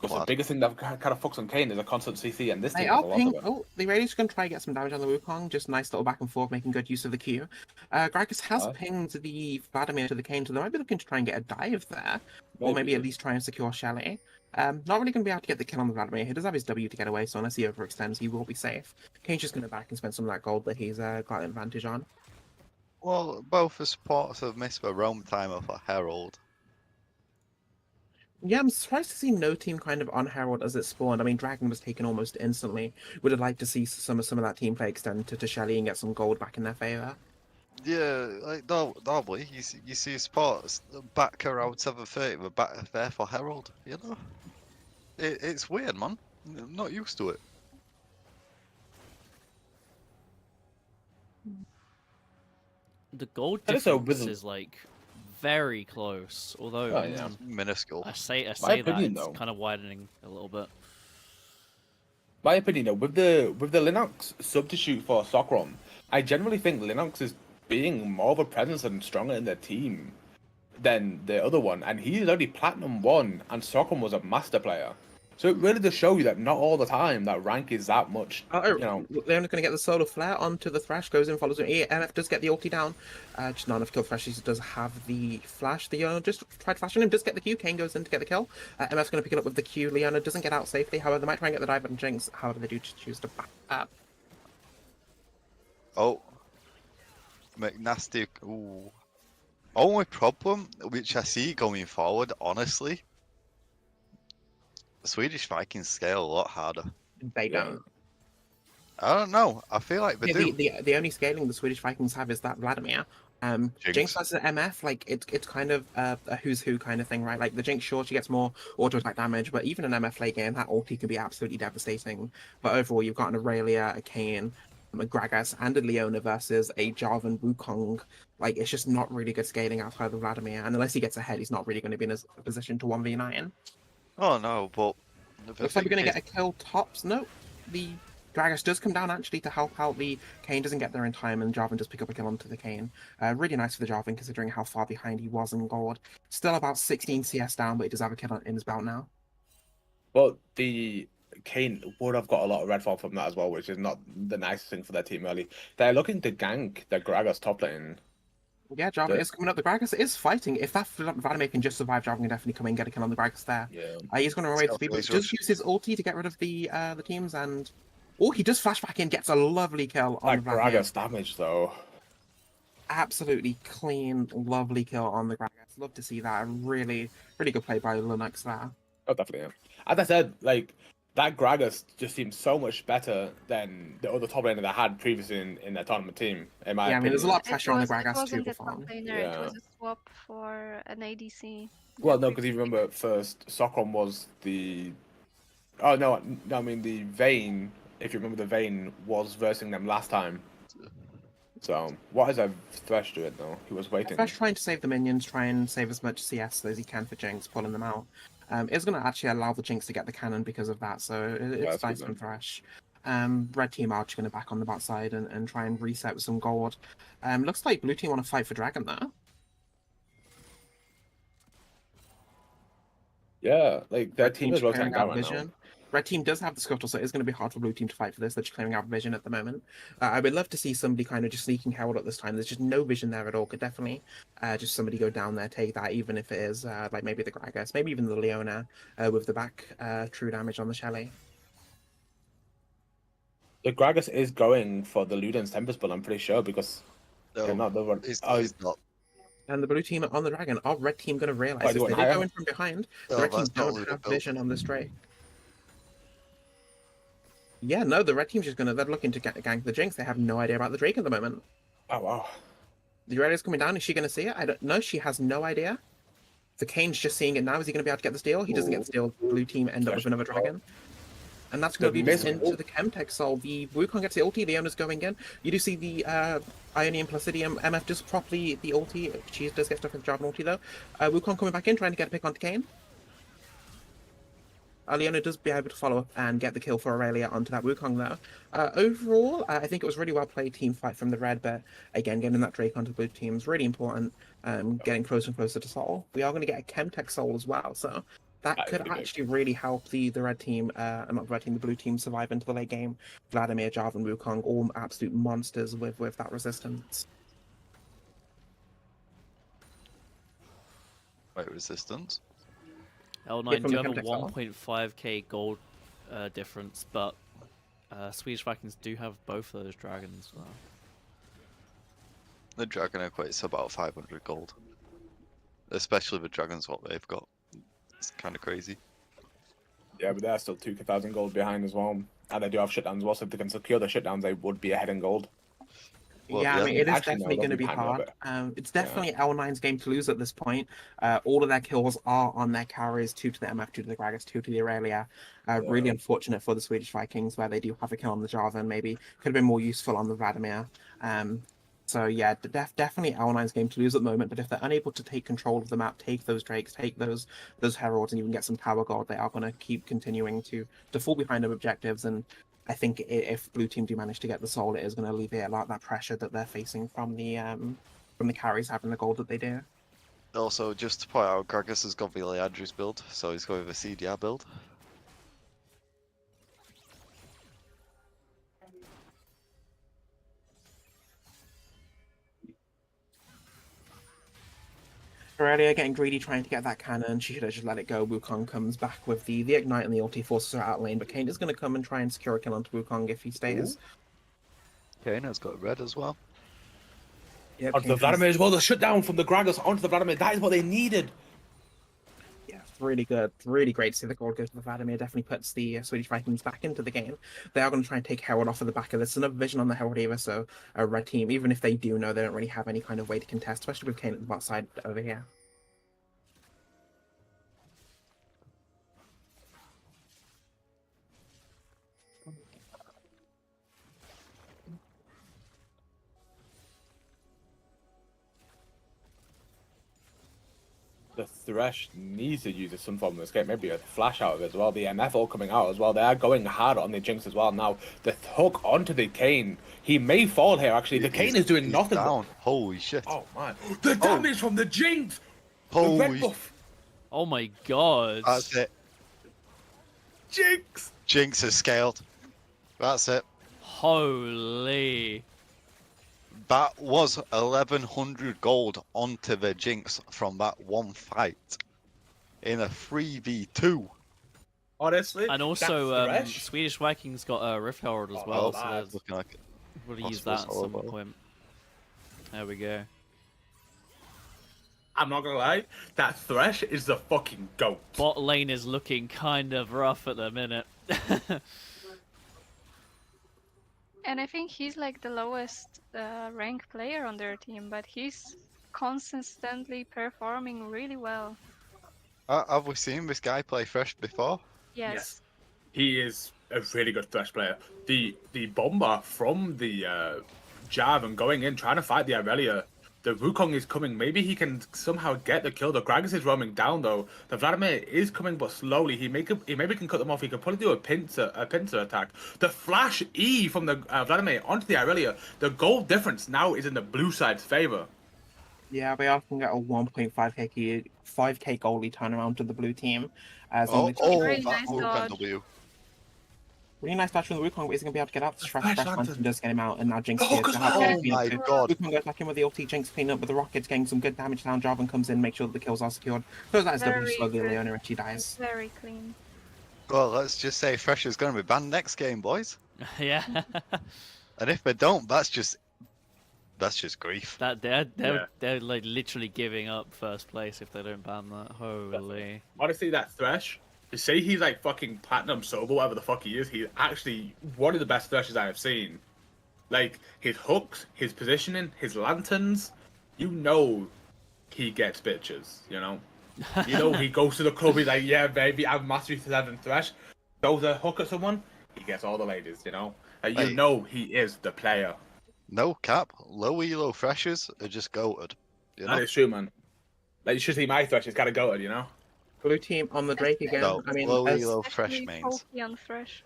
[SPEAKER 1] Because the
[SPEAKER 5] Vlad.
[SPEAKER 1] biggest thing that kind of fucks on Kane is a constant CC, and this
[SPEAKER 2] They
[SPEAKER 1] team
[SPEAKER 2] are
[SPEAKER 1] has a lot
[SPEAKER 2] ping.
[SPEAKER 1] of it.
[SPEAKER 2] Oh, the Radiant's going to try and get some damage on the Wukong. Just nice little back and forth, making good use of the Q. Gragas has
[SPEAKER 1] Nice.
[SPEAKER 2] pinged the Vladimir to the Kane, so they might be looking to try and get a dive there. Or maybe at least try and secure Shelly. Not really going to be able to get the kill on the Vladimir. He does have his W to get away, so unless he overextends, he will be safe. Kane's just going to back and spend some of that gold that he's got an advantage on.
[SPEAKER 5] Well, both the supporters have missed the roam timer for Herald.
[SPEAKER 2] Yeah, I'm surprised to see no team kind of on Herald as it spawned. I mean, Dragon was taken almost instantly. Would have liked to see some of that team play extend to Shelly and get some gold back in their favor.
[SPEAKER 5] Yeah, like normally you see supporters back around 7:30, but back there for Herald. You know, it's weird, man. I'm not used to it.
[SPEAKER 3] The gold
[SPEAKER 1] And also
[SPEAKER 3] difference
[SPEAKER 1] with-
[SPEAKER 3] is like very close. Although
[SPEAKER 1] Oh, yeah.
[SPEAKER 5] Minuscule.
[SPEAKER 3] I say that
[SPEAKER 1] opinion,
[SPEAKER 3] it's
[SPEAKER 1] though.
[SPEAKER 3] kind of widening a little bit.
[SPEAKER 1] My opinion, though, with the Linux substitute for Sokrom, I generally think Linux is being more of a presence and stronger in their team than the other one, and he's already Platinum 1, and Sokrom was a master player. So it really does show you that not all the time that rank is that much, you know.
[SPEAKER 2] They're only going to get the solar flare onto the Thresh, goes in, follows it. MF does get the ulti down. Just not enough kill. Thresh does have the flash. The just tried flashing him, does get the Q. Kane goes in to get the kill. MF's going to pick it up with the Q. Leona doesn't get out safely. However, they might try and get the dive on Jinx. However, they do choose to back up.
[SPEAKER 5] Oh, McNasty. Ooh. Only problem which I see going forward, honestly, the Swedish Vikings scale a lot harder.
[SPEAKER 2] They
[SPEAKER 1] Yeah.
[SPEAKER 2] don't.
[SPEAKER 5] I don't know. I feel like they do.
[SPEAKER 2] The only scaling the Swedish Vikings have is that Vladimir. Jinx versus MF, like it's kind of a who's who kind of thing, right? Like the Jinx, sure, she gets more auto attack damage, but even an MF late game, that ulti can be absolutely devastating. But overall, you've got an Aurelia, a Kane, a Gragas, and a Leona versus a Jarvan Wukong. Like it's just not really good scaling outside of Vladimir, and unless he gets ahead, he's not really going to be in a position to 1v9.
[SPEAKER 5] Oh no, but the
[SPEAKER 2] Looks like we're
[SPEAKER 5] thing
[SPEAKER 2] going to
[SPEAKER 5] is-
[SPEAKER 2] get a kill tops. No, the Gragas does come down actually to help out. The Kane doesn't get there in time, and Jarvan does pick up a kill onto the Kane. Really nice for the Jarvan considering how far behind he was in gold. Still about 16 CS down, but he does have a kill in his belt now.
[SPEAKER 1] Well, the Kane would have got a lot of redfall from that as well, which is not the nicest thing for their team early. They're looking to gank the Gragas top lane.
[SPEAKER 2] Yeah, Jarvan
[SPEAKER 1] Good.
[SPEAKER 2] is coming up. The Gragas is fighting. If that Vladimir can just survive, Jarvan can definitely come in and get a kill on the Gragas there.
[SPEAKER 1] Yeah.
[SPEAKER 2] He's going to away the
[SPEAKER 5] Stealth
[SPEAKER 2] speed, but
[SPEAKER 5] laser.
[SPEAKER 2] does use his ulti to get rid of the teams, and oh, he does flash back in, gets a lovely kill on
[SPEAKER 1] That
[SPEAKER 2] the Vladimir.
[SPEAKER 1] Gragas damage, though.
[SPEAKER 2] Absolutely clean, lovely kill on the Gragas. Love to see that. Really, really good play by Linux there.
[SPEAKER 1] Oh, definitely. Yeah. As I said, like, that Gragas just seems so much better than the other top laner they had previously in their tournament team, in my
[SPEAKER 2] Yeah, I mean,
[SPEAKER 1] opinion.
[SPEAKER 2] there's a lot of
[SPEAKER 4] It
[SPEAKER 2] pressure on the
[SPEAKER 4] was it
[SPEAKER 2] Gragas too
[SPEAKER 4] wasn't a
[SPEAKER 2] before.
[SPEAKER 4] top laner, it
[SPEAKER 1] Yeah.
[SPEAKER 4] was a swap for an ADC.
[SPEAKER 1] Well,
[SPEAKER 4] the
[SPEAKER 1] no, because you
[SPEAKER 4] previous
[SPEAKER 1] remember at first, Sokrom was the... Oh, no, I mean, the Vayne, if you remember, the Vayne was versing them last time. So, what is a Thresh doing, though? He was waiting.
[SPEAKER 2] Thresh trying to save the minions, try and save as much CS as he can for Jinx, pulling them out. It's going to actually allow the Jinx to get the cannon because of that, so it's
[SPEAKER 1] that's
[SPEAKER 2] nice
[SPEAKER 1] good
[SPEAKER 2] from
[SPEAKER 1] then.
[SPEAKER 2] Thresh. Red team are just going to back on the bot side and try and reset with some gold. Looks like blue team want to fight for Dragon there.
[SPEAKER 1] Yeah, like, their
[SPEAKER 2] Red
[SPEAKER 1] team
[SPEAKER 2] team's
[SPEAKER 1] is rotating
[SPEAKER 2] clearing
[SPEAKER 1] down
[SPEAKER 2] out
[SPEAKER 1] right now.
[SPEAKER 2] vision. Red team does have the scuttle, so it's going to be hard for blue team to fight for this. They're just clearing out vision at the moment. I would love to see somebody kind of just sneaking Herald at this time. There's just no vision there at all. Could definitely just somebody go down there, take that, even if it is like maybe the Gragas, maybe even the Leona with the back true damage on the Shelly.
[SPEAKER 1] The Gragas is going for the Luden's Tempest, but I'm pretty sure, because they're not the one.
[SPEAKER 5] He's,
[SPEAKER 1] Oh,
[SPEAKER 5] he's not.
[SPEAKER 2] And the blue team on the Dragon, are red team going to realize
[SPEAKER 1] Wait,
[SPEAKER 2] this?
[SPEAKER 1] what,
[SPEAKER 2] They did
[SPEAKER 1] Naya?
[SPEAKER 2] go in from behind. The
[SPEAKER 5] No,
[SPEAKER 2] red team
[SPEAKER 5] that's not
[SPEAKER 2] don't
[SPEAKER 5] Luna
[SPEAKER 2] have
[SPEAKER 5] built.
[SPEAKER 2] vision on this Drake. Yeah, no, the red team's just they're looking to gank the Jinx. They have no idea about the Drake at the moment.
[SPEAKER 1] oh wow.
[SPEAKER 2] The Aurelia's coming down. Is she going to see it? I don't know. She has no idea. The Kane's just seeing it now. Is he going to be able to get the steal? He doesn't get the steal. Blue team end up with another dragon. And that's going to
[SPEAKER 1] The
[SPEAKER 2] be just
[SPEAKER 1] miss-
[SPEAKER 2] into the Chemtech soul. The Wukong gets the ulti. The owner's going in. You do see the Ionian Placidium MF just properly the ulti. She does get stuck with the Jarvan ulti though. Wukong coming back in, trying to get a pick onto Kane. Leona does be able to follow up and get the kill for Aurelia onto that Wukong though. Overall, I think it was really well played team fight from the red, but again, getting that Drake onto the blue team is really important. Getting closer and closer to Soul. We are going to get a Chemtech Soul as well, so that
[SPEAKER 1] That is
[SPEAKER 2] could
[SPEAKER 1] pretty good.
[SPEAKER 2] actually really help the red team, not the red team, the blue team survive into the late game. Vladimir, Jarvan, Wukong, all absolute monsters with that resistance.
[SPEAKER 5] Wait, resistance?
[SPEAKER 3] L9
[SPEAKER 2] from
[SPEAKER 3] do
[SPEAKER 2] the
[SPEAKER 3] have a
[SPEAKER 2] Chemtech Soul.
[SPEAKER 3] 1.5k gold difference, but Swedish Vikings do have both of those dragons now.
[SPEAKER 5] The dragon equates to about 500 gold. Especially the dragons, what they've got. It's kind of crazy.
[SPEAKER 1] Yeah, but they're still 2,000 gold behind as well. And they do have shutdowns as well, so if they can secure the shutdowns, they would be ahead in gold.
[SPEAKER 5] Well,
[SPEAKER 2] Yeah, I
[SPEAKER 5] yeah.
[SPEAKER 2] mean, it is
[SPEAKER 1] Actually, no,
[SPEAKER 2] definitely
[SPEAKER 1] they'll
[SPEAKER 2] going to
[SPEAKER 1] be
[SPEAKER 2] be
[SPEAKER 1] behind a little
[SPEAKER 2] hard.
[SPEAKER 1] bit.
[SPEAKER 2] It's definitely L9's game to lose at this point. All of their kills are on their carries, 2 to the MF, 2 to the Gragas, 2 to the Aurelia. Really unfortunate for the Swedish Vikings, where they do have a kill on the Jarvan, maybe. Could have been more useful on the Vladimir. So yeah, definitely L9's game to lose at the moment, but if they're unable to take control of the map, take those Drakes, take those Heralds, and even get some Tower Guard, they are going to keep continuing to fall behind their objectives. And I think if blue team do manage to get the soul, it is going to alleviate a lot of that pressure that they're facing from the carries having the gold that they do.
[SPEAKER 5] Also, just to point out, Gragas has got the Leandri's build, so he's going with a CDR build.
[SPEAKER 2] Aurelia getting greedy, trying to get that cannon. She should have just let it go. Wukong comes back with the Ignite and the ulti, forces her out lane, but Kane is going to come and try and secure a kill onto Wukong if he stays.
[SPEAKER 5] Kane has got red as well.
[SPEAKER 2] Yep,
[SPEAKER 1] Onto
[SPEAKER 2] Kane
[SPEAKER 1] the Vladimir as well, the shutdown from the Gragas onto the Vladimir. That is what they needed.
[SPEAKER 2] Yeah, really good. Really great to see the gold go to the Vladimir. Definitely puts the Swedish Vikings back into the game. They are going to try and take Herald off of the back of this. Another vision on the Herald either, so a red team, even if they do know, they don't really have any kind of way to contest, especially with Kane at the bot side over here.
[SPEAKER 1] The Thresh needs to use some form of escape, maybe a flash out of it as well. The MF all coming out as well. They are going hard on the Jinx as well. Now, the hook onto the Kane. He may fall here, actually. The Kane is doing
[SPEAKER 5] He's
[SPEAKER 1] nothing.
[SPEAKER 5] down. Holy shit.
[SPEAKER 1] Oh, man. The damage from the Jinx! The
[SPEAKER 5] Holy
[SPEAKER 1] red buff.
[SPEAKER 3] Oh my god!
[SPEAKER 5] That's it.
[SPEAKER 1] Jinx!
[SPEAKER 5] Jinx has scaled. That's it.
[SPEAKER 3] Holy!
[SPEAKER 5] That was 1100 gold onto the Jinx from that one fight. In a 3v2.
[SPEAKER 1] Honestly,
[SPEAKER 3] And also,
[SPEAKER 1] that Thresh,
[SPEAKER 3] Swedish Vikings got a Rift Herald as
[SPEAKER 1] Oh,
[SPEAKER 3] well,
[SPEAKER 1] that's
[SPEAKER 3] so
[SPEAKER 1] bad.
[SPEAKER 3] there's-
[SPEAKER 5] Looking like
[SPEAKER 3] we'll use
[SPEAKER 5] possible
[SPEAKER 3] that at some
[SPEAKER 5] solo.
[SPEAKER 3] point. There we go.
[SPEAKER 1] I'm not gonna lie, that Thresh is the fucking GOAT.
[SPEAKER 3] Bot lane is looking kind of rough at the minute.
[SPEAKER 4] And I think he's like the lowest rank player on their team, but he's consistently performing really well.
[SPEAKER 5] Have we seen this guy play Fresh before?
[SPEAKER 4] Yes.
[SPEAKER 1] He is a really good Thresh player. The bomber from the Jav and going in, trying to fight the Aurelia. The Wukong is coming. Maybe he can somehow get the kill. The Gragas is roaming down though. The Vladimir is coming, but slowly. He maybe can cut them off. He could probably do a pincer attack. The flash E from the Vladimir onto the Aurelia. The goal difference now is in the blue side's favor.
[SPEAKER 2] Yeah, we often get a 5k goalie turnaround to the blue team. As
[SPEAKER 5] Oh,
[SPEAKER 2] only
[SPEAKER 4] Really
[SPEAKER 5] that
[SPEAKER 4] nice
[SPEAKER 5] Wukong
[SPEAKER 4] dodge.
[SPEAKER 5] W.
[SPEAKER 2] really nice dash from the Wukong, but he's going to be able to get out. The
[SPEAKER 1] Fresh
[SPEAKER 2] Fresh
[SPEAKER 1] Lantern.
[SPEAKER 2] Lantern does get him out, and now Jinx
[SPEAKER 1] The hook
[SPEAKER 2] appears
[SPEAKER 1] as
[SPEAKER 2] to have
[SPEAKER 1] well.
[SPEAKER 2] the
[SPEAKER 5] Oh
[SPEAKER 2] clean
[SPEAKER 5] my
[SPEAKER 2] up too.
[SPEAKER 5] god.
[SPEAKER 2] Wukong goes back in with the ulti, Jinx clean up with the rockets, getting some good damage down. Jarvan comes in, make sure that the kills are secured. Throws out his W,
[SPEAKER 4] Very
[SPEAKER 2] slowly
[SPEAKER 4] good.
[SPEAKER 2] Leona, and she dies.
[SPEAKER 4] Very clean.
[SPEAKER 5] Well, let's just say Fresh is going to be banned next game, boys.
[SPEAKER 3] Yeah.
[SPEAKER 5] And if they don't, that's just grief.
[SPEAKER 3] That
[SPEAKER 1] Yeah.
[SPEAKER 3] they're like literally giving up first place if they don't ban that. Holy.
[SPEAKER 1] Honestly, that Thresh, to say he's like fucking platinum sober, whatever the fuck he is, he's actually one of the best Threshes I have seen. Like, his hooks, his positioning, his lanterns, you know he gets bitches, you know? You know, he goes to the club, he's like, yeah, baby, I'm Mastery 7 Thresh. Throws a hook at someone, he gets all the ladies, you know? Like, you
[SPEAKER 5] Hey.
[SPEAKER 1] know he is the player.
[SPEAKER 5] No cap, low elo Freshers are just goated. You know?
[SPEAKER 1] That is true, man. Like, you should see my Thresh, he's kind of goated, you know?
[SPEAKER 2] Blue team on the Drake again.
[SPEAKER 5] No,
[SPEAKER 2] I mean,
[SPEAKER 5] low
[SPEAKER 2] as-
[SPEAKER 5] elo Fresh
[SPEAKER 4] Especially
[SPEAKER 5] mains.
[SPEAKER 4] Kofi on Fresh.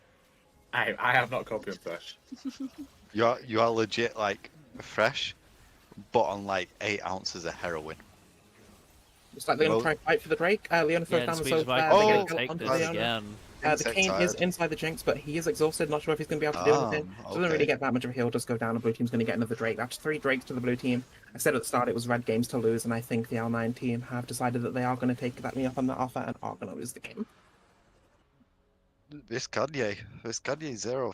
[SPEAKER 1] I have not copied Thresh.
[SPEAKER 5] You are legit like Fresh, but on like 8 ounces of heroin.
[SPEAKER 2] It's like they're going
[SPEAKER 5] Well-
[SPEAKER 2] to try and fight for the Drake. Leona throws
[SPEAKER 3] Yeah,
[SPEAKER 2] down the
[SPEAKER 3] Swedish
[SPEAKER 2] soap there.
[SPEAKER 3] Vikings
[SPEAKER 2] They
[SPEAKER 3] are
[SPEAKER 2] get
[SPEAKER 3] gonna
[SPEAKER 2] a kill
[SPEAKER 3] take
[SPEAKER 2] onto
[SPEAKER 3] this
[SPEAKER 2] Leona.
[SPEAKER 3] again.
[SPEAKER 2] The
[SPEAKER 5] Insect
[SPEAKER 2] Kane is
[SPEAKER 5] tired.
[SPEAKER 2] inside the Jinx, but he is exhausted. Not sure if he's going to be able to deal with it. So doesn't really
[SPEAKER 5] Okay.
[SPEAKER 2] get that much of a heal. Just go down, and blue team's going to get another Drake. That's 3 Drakes to the blue team. I said at the start it was red games to lose, and I think the L9 team have decided that they are going to take that me up on that offer and are going to lose the game.
[SPEAKER 5] This Kanye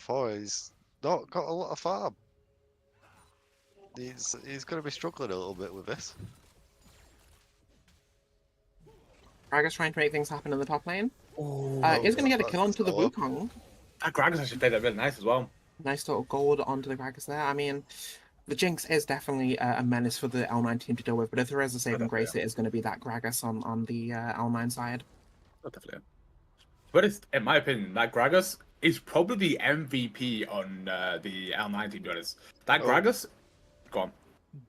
[SPEAKER 5] 04 is not got a lot of farm. He's going to be struggling a little bit with this.
[SPEAKER 2] Gragas trying to make things happen in the top lane.
[SPEAKER 1] Oh,
[SPEAKER 2] Is going to get a
[SPEAKER 5] that's
[SPEAKER 2] kill onto the
[SPEAKER 5] slow.
[SPEAKER 2] Wukong.
[SPEAKER 1] that Gragas actually played that really nice as well.
[SPEAKER 2] Nice little gold onto the Gragas there. I mean, the Jinx is definitely a menace for the L9 team to deal with, but if there is a saving grace, it is going to be that Gragas on the L9 side.
[SPEAKER 1] Oh, definitely. But it's, in my opinion, that Gragas is probably the MVP on the L9 team, to be honest. That
[SPEAKER 5] Oh.
[SPEAKER 1] Gragas, go on.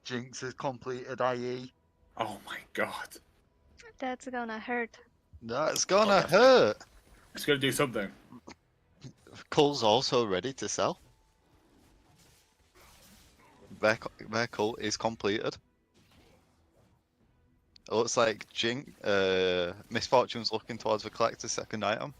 [SPEAKER 5] Jinx has completed IE.
[SPEAKER 1] Oh my god.
[SPEAKER 4] That's gonna hurt.
[SPEAKER 5] That's gonna
[SPEAKER 1] that's-
[SPEAKER 5] hurt.
[SPEAKER 1] It's gonna do something.
[SPEAKER 5] Cull's also ready to sell. Their cull is completed. It looks like Misfortune's looking towards the collector's second item.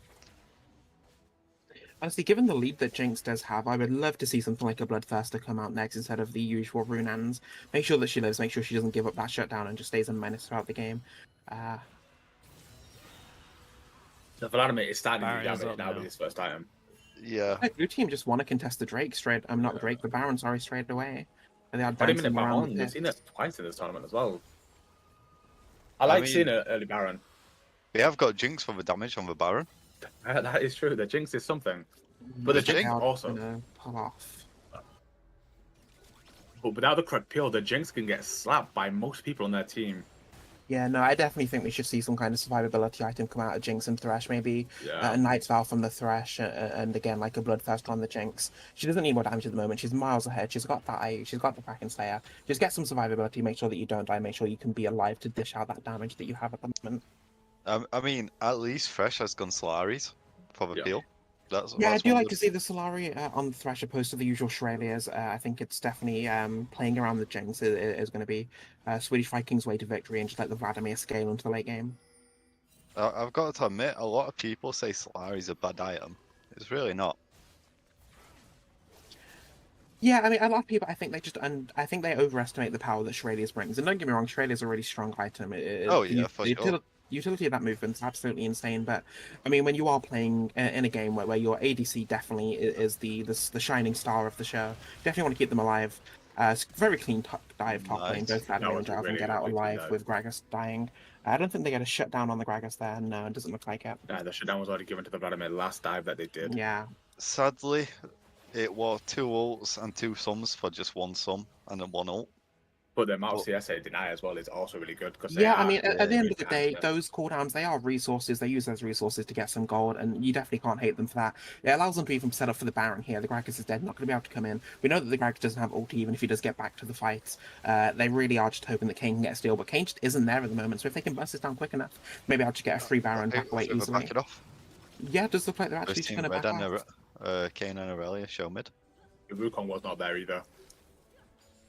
[SPEAKER 2] Honestly, given the lead that Jinx does have, I would love to see something like a Bloodthirster come out next instead of the usual Runans. Make sure that she lives, make sure she doesn't give up that shutdown and just stays a menace throughout the game.
[SPEAKER 1] The Vladimir is starting to do
[SPEAKER 3] Baron is
[SPEAKER 1] damage
[SPEAKER 3] up
[SPEAKER 1] now
[SPEAKER 3] now.
[SPEAKER 1] with his first item.
[SPEAKER 5] Yeah.
[SPEAKER 2] The blue team just want to contest the Drake straight. Not the Drake, the Baron, sorry, straight away. And they are
[SPEAKER 1] 20-minute
[SPEAKER 2] dancing around
[SPEAKER 1] Baron,
[SPEAKER 2] the
[SPEAKER 1] we've
[SPEAKER 2] pit.
[SPEAKER 1] seen it twice in this tournament as well. I like
[SPEAKER 5] mean-
[SPEAKER 1] seeing an early Baron.
[SPEAKER 5] We have got Jinx for the damage on the Baron.
[SPEAKER 1] That is true. The Jinx is something. But the
[SPEAKER 5] The
[SPEAKER 1] Jinx
[SPEAKER 5] Jinx-
[SPEAKER 1] also.
[SPEAKER 2] Gonna pull off.
[SPEAKER 1] But without the correct peel, the Jinx can get slapped by most people on their team.
[SPEAKER 2] Yeah, no, I definitely think we should see some kind of survivability item come out of Jinx and Thresh. Maybe
[SPEAKER 1] Yeah.
[SPEAKER 2] a Night's Vow from the Thresh, and again, like a Bloodthirst on the Jinx. She doesn't need more damage at the moment. She's miles ahead. She's got that IE. She's got the Kraken Slayer. Just get some survivability. Make sure that you don't die. Make sure you can be alive to dish out that damage that you have at the moment.
[SPEAKER 5] I mean, at least Fresh has gone Solaris for the
[SPEAKER 1] Yeah.
[SPEAKER 5] peel. That's
[SPEAKER 2] Yeah, I
[SPEAKER 5] that's
[SPEAKER 2] do
[SPEAKER 5] one
[SPEAKER 2] like
[SPEAKER 5] of
[SPEAKER 2] to see the Solari on the Thresh opposed to the usual Shrelias. I think it's definitely playing around the Jinx is going to be Swedish Vikings' way to victory and just let the Vladimir scale into the late game.
[SPEAKER 5] I've got to admit, a lot of people say Solari's a bad item. It's really not.
[SPEAKER 2] Yeah, I mean, a lot of people, I think I think they overestimate the power that Shrelias brings. And don't get me wrong, Shrelia's a really strong item.
[SPEAKER 5] Oh, yeah, for sure.
[SPEAKER 2] Utility of that movement's absolutely insane. But I mean, when you are playing in a game where your ADC definitely is the shining star of the show, definitely want to keep them alive. It's very clean dive top lane.
[SPEAKER 5] Nice.
[SPEAKER 2] Both Vladimir and
[SPEAKER 1] was a
[SPEAKER 2] Jarvan
[SPEAKER 1] really
[SPEAKER 2] get out
[SPEAKER 1] clean
[SPEAKER 2] alive
[SPEAKER 1] dive.
[SPEAKER 2] with Gragas dying. I don't think they get a shutdown on the Gragas there. No, it doesn't look like it.
[SPEAKER 1] The shutdown was already given to the Vladimir last dive that they did.
[SPEAKER 2] Yeah.
[SPEAKER 5] Sadly, it was 2 ults and 2 sums for just 1 sum and then 1 ult.
[SPEAKER 1] But the amount of
[SPEAKER 5] But-
[SPEAKER 1] CS they deny as well is also really good because
[SPEAKER 2] Yeah, I mean, at the end of the
[SPEAKER 1] really
[SPEAKER 2] day,
[SPEAKER 1] good
[SPEAKER 2] those cooldowns, they are resources. They use those resources to get some gold, and you definitely can't hate them for that. It allows them to even set up for the Baron here. The Gragas is dead, not going to be able to come in. We know that the Gragas doesn't have ulti, even if he does get back to the fights. They really are just hoping that Kane can get a steal, but Kane just isn't there at the moment, so if they can bust this down quick enough, maybe I'll just get a free Baron back away
[SPEAKER 5] Should we
[SPEAKER 2] easily.
[SPEAKER 5] back it off?
[SPEAKER 2] Yeah, it does look like they're actually
[SPEAKER 5] First
[SPEAKER 2] just
[SPEAKER 5] team
[SPEAKER 2] going to
[SPEAKER 5] red
[SPEAKER 2] back
[SPEAKER 5] and
[SPEAKER 2] off.
[SPEAKER 5] Kane and Aurelia show mid.
[SPEAKER 1] The Wukong was not there either.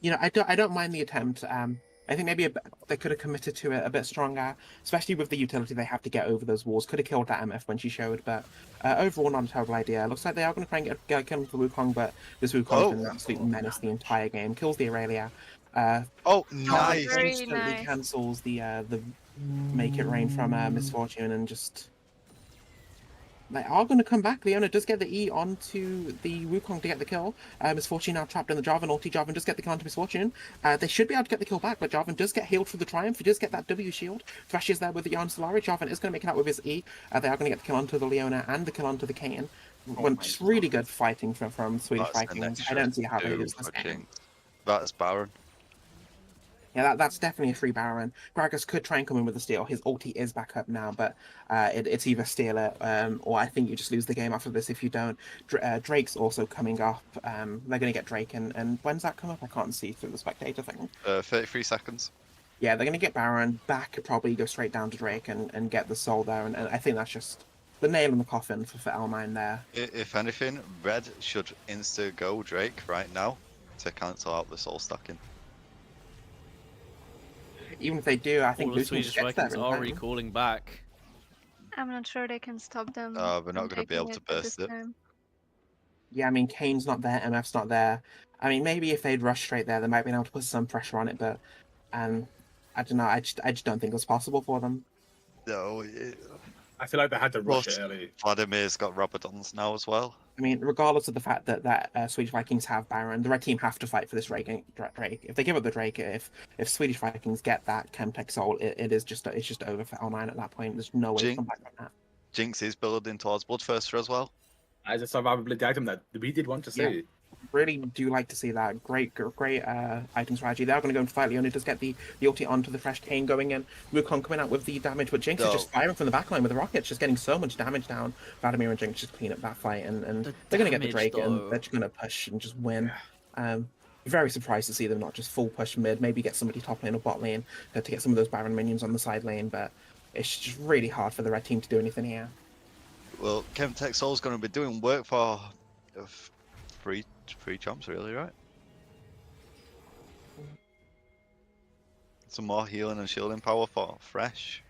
[SPEAKER 2] You know, I don't mind the attempt. I think maybe they could have committed to it a bit stronger, especially with the utility they have to get over those walls. Could have killed that MF when she showed, but overall not a terrible idea. Looks like they are going to try and get kill for Wukong, but this Wukong's been an absolute menace the entire game. Kills the Aurelia.
[SPEAKER 5] Oh, nice!
[SPEAKER 4] Very
[SPEAKER 2] Instantly
[SPEAKER 4] nice.
[SPEAKER 2] cancels the make it rain from Misfortune and just. They are going to come back. Leona does get the E onto the Wukong to get the kill. Misfortune now trapped in the Jarvan ulti. Jarvan does get the kill onto Misfortune. They should be able to get the kill back, but Jarvan does get healed for the Triumph. He does get that W shield. Thresh is there with the Yarn Solari. Jarvan is going to make it out with his E. They are going to get the kill onto the Leona and the kill onto the Kayn. Just really good fighting from Swedish
[SPEAKER 5] That's an
[SPEAKER 2] Vikings. I
[SPEAKER 5] extra
[SPEAKER 2] don't see how they
[SPEAKER 5] 2
[SPEAKER 2] lose this
[SPEAKER 5] for
[SPEAKER 2] game.
[SPEAKER 5] Jinx. That's Baron.
[SPEAKER 2] Yeah, that's definitely a free Baron. Gragas could try and come in with a steal. His ulti is back up now, but it's either steal it or I think you just lose the game after this if you don't. Drake's also coming up. They're going to get Drake, and when's that come up? I can't see through the spectator thing.
[SPEAKER 5] 33 seconds.
[SPEAKER 2] Yeah, they're going to get Baron back, probably go straight down to Drake and get the soul there, and I think that's just the nail in the coffin for L9 there.
[SPEAKER 5] If anything, Red should insta-go Drake right now to cancel out the soul stacking.
[SPEAKER 2] Even if they do, I think
[SPEAKER 3] All the
[SPEAKER 2] Lucian
[SPEAKER 3] Swedish
[SPEAKER 2] gets there
[SPEAKER 3] Vikings
[SPEAKER 2] in
[SPEAKER 3] are
[SPEAKER 2] time.
[SPEAKER 3] recalling back.
[SPEAKER 4] I'm not sure they can stop them.
[SPEAKER 5] We're not
[SPEAKER 4] from
[SPEAKER 5] gonna be able
[SPEAKER 4] taking
[SPEAKER 5] to
[SPEAKER 4] at
[SPEAKER 5] burst
[SPEAKER 4] this
[SPEAKER 5] it.
[SPEAKER 4] time.
[SPEAKER 2] Yeah, I mean, Kane's not there, MF's not there. I mean, maybe if they'd rushed straight there, they might be able to put some pressure on it, but I don't know. I just don't think it's possible for them.
[SPEAKER 5] No,
[SPEAKER 1] I feel like they had to rush
[SPEAKER 5] Plus-
[SPEAKER 1] it early.
[SPEAKER 5] Vladimir's got Rabadons now as well.
[SPEAKER 2] I mean, regardless of the fact that Swedish Vikings have Baron, the red team have to fight for this Drake. If they give up the Drake, if Swedish Vikings get that Chemtech Soul, it's just over for L9 at that point. There's no way to come back from that.
[SPEAKER 5] Jinx is building towards Bloodthirster as well.
[SPEAKER 1] As a survivability item that we did want to see.
[SPEAKER 2] Really do like to see that. Great item strategy. They're going to go and fight. Leona does get the ulti onto the fresh Kayn going in. Wukong coming out with the damage, but Jinx is just firing from the backline with the rockets, just getting so much damage down. Vladimir and Jinx just clean up that fight, and they're going to get the
[SPEAKER 3] damage,
[SPEAKER 2] Drake, and
[SPEAKER 3] though.
[SPEAKER 2] they're just going to push and just win. Very surprised to see them not just full push mid, maybe get somebody top lane or bot lane to get some of those Baron minions on the side lane, but it's just really hard for the red team to do anything here.
[SPEAKER 5] Well, Chemtech Soul's going to be doing work for free champs, really, right? Some more healing and shielding power for Fresh.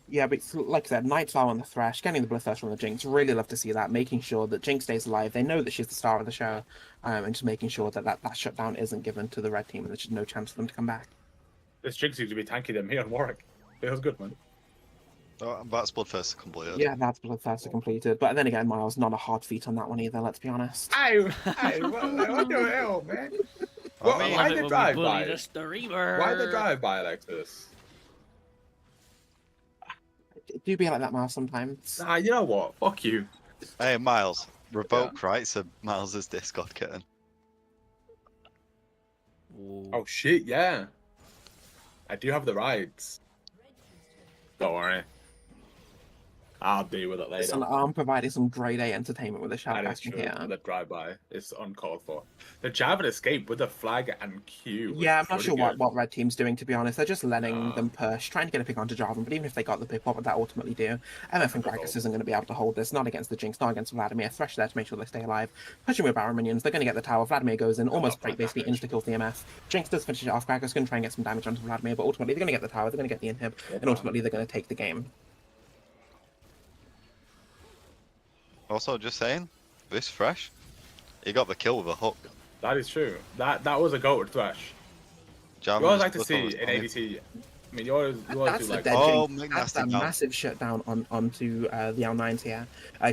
[SPEAKER 2] Yeah, but it's, like I said, Nightflower on the Thresh, getting the Bloodthirster on the Jinx, really love to see that, making sure that Jinx stays alive. They know that she's the star of the show, and just making sure that shutdown isn't given to the red team, and there's just no chance for them to come back.
[SPEAKER 1] This Jinx seems to be tanky than me on Warwick. It was good, man.
[SPEAKER 5] Oh, that's Bloodthirster completed.
[SPEAKER 2] Yeah, that's Bloodthirster completed. But then again, Miles, not a hard feat on that one either, let's be honest.
[SPEAKER 1] What the hell, man?
[SPEAKER 5] I
[SPEAKER 3] I
[SPEAKER 5] mean,
[SPEAKER 1] why
[SPEAKER 3] love
[SPEAKER 1] they
[SPEAKER 3] it when we
[SPEAKER 1] drive
[SPEAKER 3] bully
[SPEAKER 1] by?
[SPEAKER 3] this the Reaver.
[SPEAKER 1] Why they drive by like this?
[SPEAKER 2] Do be like that, Miles, sometimes.
[SPEAKER 1] Nah, you know what? Fuck you.
[SPEAKER 5] Hey, Miles, revoke rights of Miles's Discord kitten.
[SPEAKER 3] Ooh.
[SPEAKER 1] Oh shit, yeah. I do have the rights. Don't worry. I'll deal with it later.
[SPEAKER 2] Listen, I'm providing some grade A entertainment with a
[SPEAKER 1] That is
[SPEAKER 2] shoutcast
[SPEAKER 1] true.
[SPEAKER 2] here.
[SPEAKER 1] The drive-by is uncalled for. The Jarvan escape with the flag and Q. was
[SPEAKER 2] Yeah, I'm not
[SPEAKER 1] pretty
[SPEAKER 2] sure
[SPEAKER 1] good.
[SPEAKER 2] what red team's doing, to be honest. They're just letting
[SPEAKER 1] Nah.
[SPEAKER 2] them push, trying to get a pick onto Jarvan, but even if they got the pick, what would that ultimately do? MF and Gragas isn't going to be able to hold this, not against the Jinx, not against Vladimir. Thresh there to make sure they stay alive. Pushing with Baron minions, they're going to get the tower. Vladimir goes in, almost basically insta-kills the MF. Jinx does finish it off. Gragas going to try and get some damage onto Vladimir, but ultimately they're going to get the tower, they're going to get the inhib, and ultimately they're going to take the game.
[SPEAKER 5] Also, just saying, this Fresh, he got the kill with a hook.
[SPEAKER 1] That is true. That was a goated Thresh.
[SPEAKER 5] Jarvan
[SPEAKER 1] We always
[SPEAKER 5] just
[SPEAKER 1] like to
[SPEAKER 5] put
[SPEAKER 1] see
[SPEAKER 5] on his
[SPEAKER 1] in
[SPEAKER 5] body.
[SPEAKER 1] ADC I mean, you always do
[SPEAKER 2] That's the
[SPEAKER 1] like.
[SPEAKER 2] dead
[SPEAKER 5] Oh,
[SPEAKER 2] Jinx.
[SPEAKER 5] make
[SPEAKER 2] That's
[SPEAKER 5] nasty
[SPEAKER 2] a
[SPEAKER 5] now.
[SPEAKER 2] massive shutdown onto the L9s here.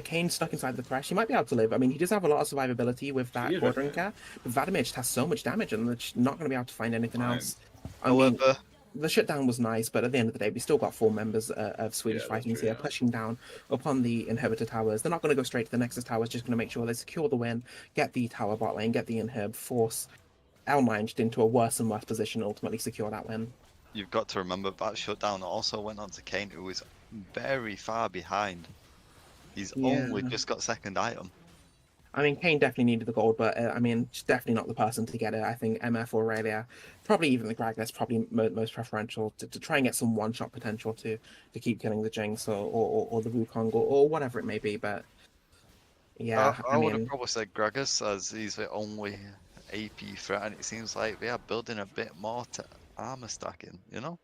[SPEAKER 2] Kane stuck inside the thresh. He might be able to live. I mean, he does have a lot of survivability with that
[SPEAKER 1] is
[SPEAKER 2] quartering
[SPEAKER 1] right
[SPEAKER 2] care, but Vladimir just has so much damage and they're just not going to be able to find anything
[SPEAKER 1] Fine.
[SPEAKER 2] else. I mean,
[SPEAKER 5] However,
[SPEAKER 2] the shutdown was nice, but at the end of the day, we still got 4 members of Swedish
[SPEAKER 1] Yeah, that's
[SPEAKER 2] Vikings
[SPEAKER 1] true,
[SPEAKER 2] here
[SPEAKER 1] yeah.
[SPEAKER 2] pushing down upon the inhibitor towers. They're not going to go straight to the Nexus towers, just going to make sure they secure the win, get the tower bot lane, get the inhib, force L9 just into a worse and worse position, ultimately secure that win.
[SPEAKER 5] you've got to remember that shutdown also went on to Kane, who was very far behind. He's only
[SPEAKER 2] Yeah.
[SPEAKER 5] just got second item.
[SPEAKER 2] I mean, Kane definitely needed the gold, but I mean, just definitely not the person to get it. I think MF or Aurelia, probably even the Gragas, probably most preferential to try and get some one-shot potential to keep killing the Jinx or the Wukong or whatever it may be. But yeah,
[SPEAKER 5] I
[SPEAKER 2] I
[SPEAKER 5] would have
[SPEAKER 2] mean,
[SPEAKER 5] probably said Gragas, as he's the only AP threat, and it seems like they are building a bit more to armor stacking, you know?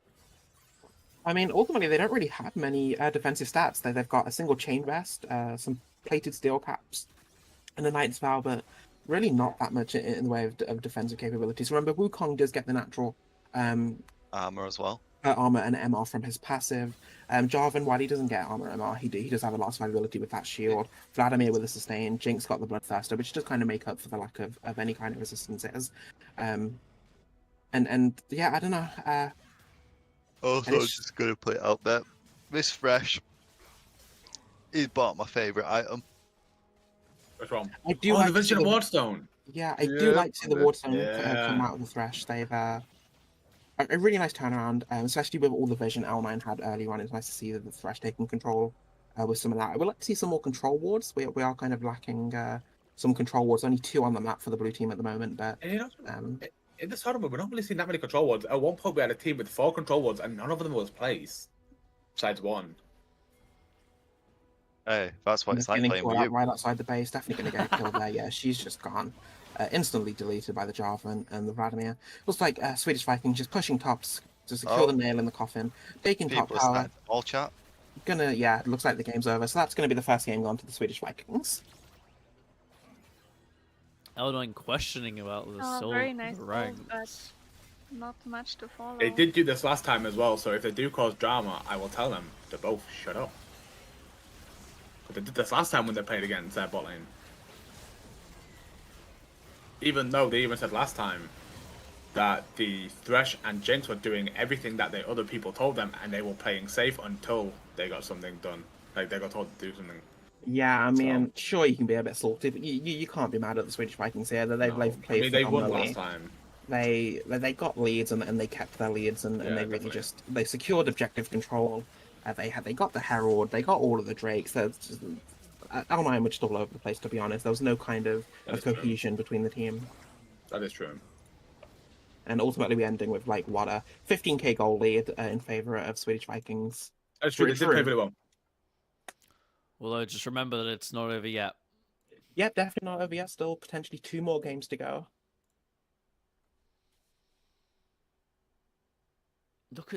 [SPEAKER 2] ultimately they don't really have many defensive stats. They've got a single chain vest, some plated steel caps, and a Knight's Vow, but really not that much in the way of defensive capabilities. Remember, Wukong does get the natural
[SPEAKER 5] Armor as well.
[SPEAKER 2] armor and MR from his passive. Jarvan, while he doesn't get armor MR, he does have a lot of survivability with that shield. Vladimir with a sustain. Jinx got the Bloodthirster, which does kind of make up for the lack of any kind of resistances. And yeah, I don't know.
[SPEAKER 5] Also,
[SPEAKER 2] it's-
[SPEAKER 5] just gonna put it out there. This Fresh is bought my favourite item.
[SPEAKER 1] What's wrong?
[SPEAKER 2] I do
[SPEAKER 1] Oh,
[SPEAKER 2] like
[SPEAKER 1] the
[SPEAKER 2] to see
[SPEAKER 1] Vision of Wardstone.
[SPEAKER 2] Yeah, I do
[SPEAKER 5] Yeah,
[SPEAKER 2] like to see the
[SPEAKER 5] yeah.
[SPEAKER 2] Wardstone come out of the Thresh. They've a really nice turnaround, especially with all the vision L9 had early on. It's nice to see that the Thresh taking control with some of that. I would like to see some more control wards. We are kind of lacking some control wards. Only 2 on the map for the blue team at the moment, but
[SPEAKER 1] And you know,
[SPEAKER 2] um,
[SPEAKER 1] in this tournament, we're not really seeing that many control wards. At one point, we had a team with 4 control wards, and none of them was placed, besides 1.
[SPEAKER 5] Hey, that's what it's like
[SPEAKER 2] getting
[SPEAKER 5] playing
[SPEAKER 2] caught
[SPEAKER 5] with
[SPEAKER 2] out
[SPEAKER 5] you.
[SPEAKER 2] right outside the base, definitely going to get killed there. Yeah, she's just gone. Instantly deleted by the Jarvan and the Vladimir. Looks like Swedish Vikings just pushing tops to secure the nail in the coffin, taking top
[SPEAKER 5] People are
[SPEAKER 2] tower.
[SPEAKER 5] starting to all chat.
[SPEAKER 2] It looks like the game's over. So that's gonna be the first game gone to the Swedish Vikings.
[SPEAKER 3] L9 questioning about the soul
[SPEAKER 4] very nice gold,
[SPEAKER 3] ranks.
[SPEAKER 4] but not much to follow.
[SPEAKER 1] They did do this last time as well, so if they do cause drama, I will tell them to both shut up. But they did this last time when they played against their bot lane. Even though they even said last time that the Thresh and Jinx were doing everything that the other people told them, and they were playing safe until they got something done. Like, they got told to do something.
[SPEAKER 2] Yeah, I mean, sure you can be a bit salty, but you can't be mad at the Swedish Vikings here. They've
[SPEAKER 1] No.
[SPEAKER 2] played
[SPEAKER 1] I mean, they won
[SPEAKER 2] phenomenally.
[SPEAKER 1] last time.
[SPEAKER 2] They got leads and they kept their leads and
[SPEAKER 1] Yeah,
[SPEAKER 2] they really
[SPEAKER 1] definitely.
[SPEAKER 2] they secured objective control. They got the Herald, they got all of the Drakes. L9 were just all over the place, to be honest. There was no kind of
[SPEAKER 1] That is true.
[SPEAKER 2] cohesion between the team.
[SPEAKER 1] That is true.
[SPEAKER 2] And ultimately, we ending with like what a 15k goal lead in favor of Swedish Vikings.
[SPEAKER 1] That's true. They did play really well.
[SPEAKER 3] Although, just remember that it's not over yet.
[SPEAKER 2] Yeah, definitely not over yet. Still potentially 2 more games to go.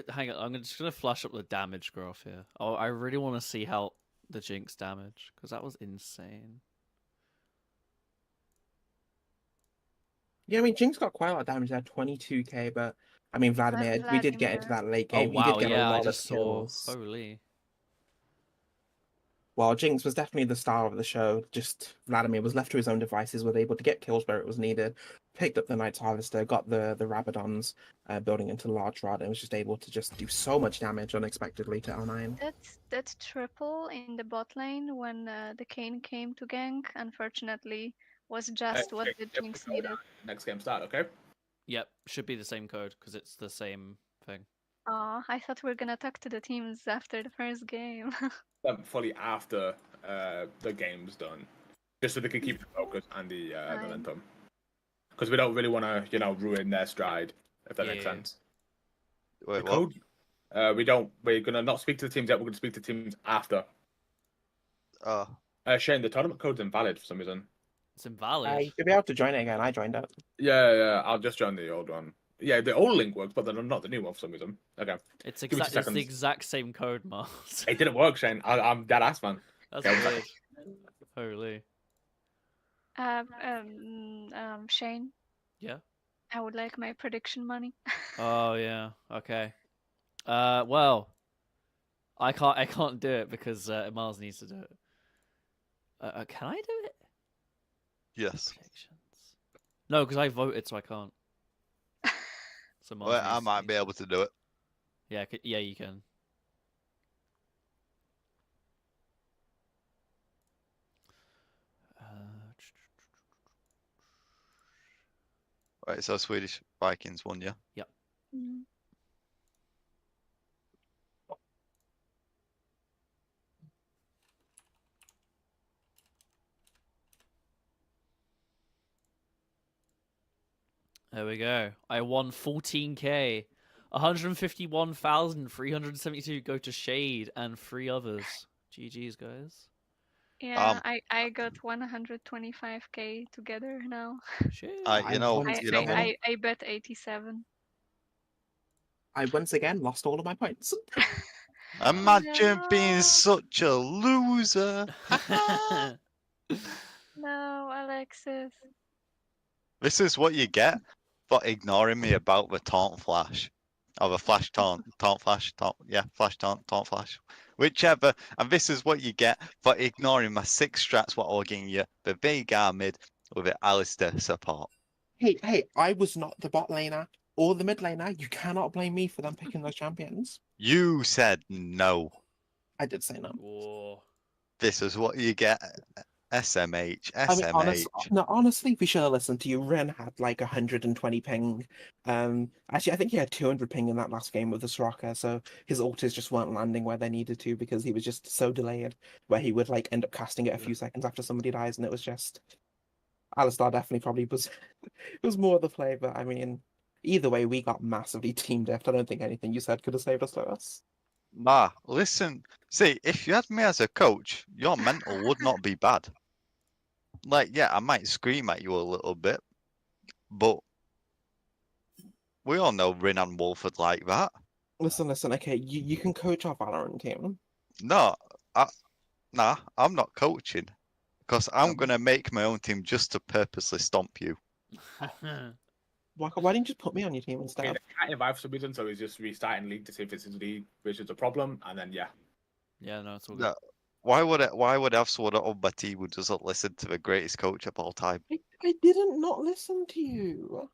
[SPEAKER 3] Hang on, I'm just gonna flash up the damage graph here. Oh, I really want to see how the Jinx damage, because that was insane.
[SPEAKER 2] Yeah, I mean, Jinx got quite a lot of damage there, 22k, but I mean, Vladimir, we did get into that late game.
[SPEAKER 3] Oh wow,
[SPEAKER 2] He did get
[SPEAKER 3] yeah,
[SPEAKER 2] a
[SPEAKER 3] I
[SPEAKER 2] lot
[SPEAKER 3] just
[SPEAKER 2] of
[SPEAKER 3] saw.
[SPEAKER 2] kills.
[SPEAKER 3] Holy.
[SPEAKER 2] While Jinx was definitely the star of the show, just Vladimir was left to his own devices, was able to get kills where it was needed, picked up the Knight's Harvester, got the Rabadons building into the large rod, and was just able to just do so much damage unexpectedly to L9.
[SPEAKER 4] That triple in the bot lane when the Kane came to gank, unfortunately, was just what the Jinx needed.
[SPEAKER 1] Next game start, okay?
[SPEAKER 3] Yep, should be the same code because it's the same thing.
[SPEAKER 4] Oh, I thought we were gonna talk to the teams after the first game.
[SPEAKER 1] Fully after the game's done, just so they can keep the focus and the momentum. Because we don't really want to, ruin their stride, if that makes sense.
[SPEAKER 5] Wait,
[SPEAKER 1] The
[SPEAKER 5] what?
[SPEAKER 1] code, we're gonna not speak to the teams yet. We're gonna speak to the teams after.
[SPEAKER 5] Oh,
[SPEAKER 1] Shane, the tournament code's invalid for some reason.
[SPEAKER 3] It's invalid.
[SPEAKER 2] You should be able to join it again. I joined it.
[SPEAKER 1] Yeah, I'll just join the old one. Yeah, the old link works, but not the new one for some reason. Okay.
[SPEAKER 3] It's
[SPEAKER 1] Give me 2
[SPEAKER 3] it's the
[SPEAKER 1] seconds.
[SPEAKER 3] exact same code, Mars.
[SPEAKER 1] It didn't work, Shane. I'm dead ass, man.
[SPEAKER 3] That's
[SPEAKER 1] Okay,
[SPEAKER 3] weird. Holy.
[SPEAKER 4] Shane,
[SPEAKER 3] Yeah.
[SPEAKER 4] I would like my prediction money.
[SPEAKER 3] Oh yeah. Okay. Well, I can't do it because Miles needs to do it. Can I do it?
[SPEAKER 5] Yes.
[SPEAKER 3] Predictions. No, because I voted, so I can't. So Miles
[SPEAKER 5] Well, I
[SPEAKER 3] needs
[SPEAKER 5] might be able to do it.
[SPEAKER 3] Yeah, yeah, you can.
[SPEAKER 5] Right, so Swedish Vikings won, yeah?
[SPEAKER 3] Yep.
[SPEAKER 4] Mm.
[SPEAKER 3] There we go. I won 14k. 151,372 go to Shade and 3 others. GG's, guys.
[SPEAKER 4] Yeah, I got 125k together now.
[SPEAKER 3] Shit.
[SPEAKER 5] You know
[SPEAKER 2] once
[SPEAKER 5] what?
[SPEAKER 2] again-
[SPEAKER 4] I bet 87.
[SPEAKER 2] I once again lost all of my points.
[SPEAKER 5] Imagine being
[SPEAKER 4] No.
[SPEAKER 5] such a loser.
[SPEAKER 4] No, Alexis.
[SPEAKER 5] This is what you get for ignoring me about the taunt flash. Or the flash taunt flash, taunt flash. Whichever. And this is what you get for ignoring my 6 strats what I was giving you. The Veigar mid with the Alistair support.
[SPEAKER 2] Hey, I was not the bot laner or the mid laner. You cannot blame me for them picking those champions.
[SPEAKER 5] You said no.
[SPEAKER 2] I did say no.
[SPEAKER 3] Whoa.
[SPEAKER 5] This is what you get. SMH.
[SPEAKER 2] I mean, honestly, we should have listened to you. Ren had like 120 ping. Actually, I think he had 200 ping in that last game with the Soraka, so his ultis just weren't landing where they needed to because he was just so delayed, where he would like end up casting it a few seconds after somebody dies, and it was just... Alistar definitely probably was was more the play, but I mean, either way, we got massively team deffed. I don't think anything you said could have saved us, Lewis.
[SPEAKER 5] Nah, listen. See, if you had me as a coach, your mental would not be bad. Like, yeah, I might scream at you a little bit, but we all know Rin and Wolford like that.
[SPEAKER 2] Listen, okay, you can coach our Valorant team.
[SPEAKER 5] No, nah, I'm not coaching. Because I'm going to make my own team just to purposely stomp you.
[SPEAKER 2] Why didn't you just put me on your team
[SPEAKER 1] Okay,
[SPEAKER 2] instead?
[SPEAKER 1] they can't invite for some reason, so he's just restarting league to see if it's his league, which is a problem, and then yeah.
[SPEAKER 3] Yeah, no, it's all good.
[SPEAKER 5] No, why would I have someone on my team who doesn't listen to the greatest coach of all time?
[SPEAKER 2] I didn't not listen to you.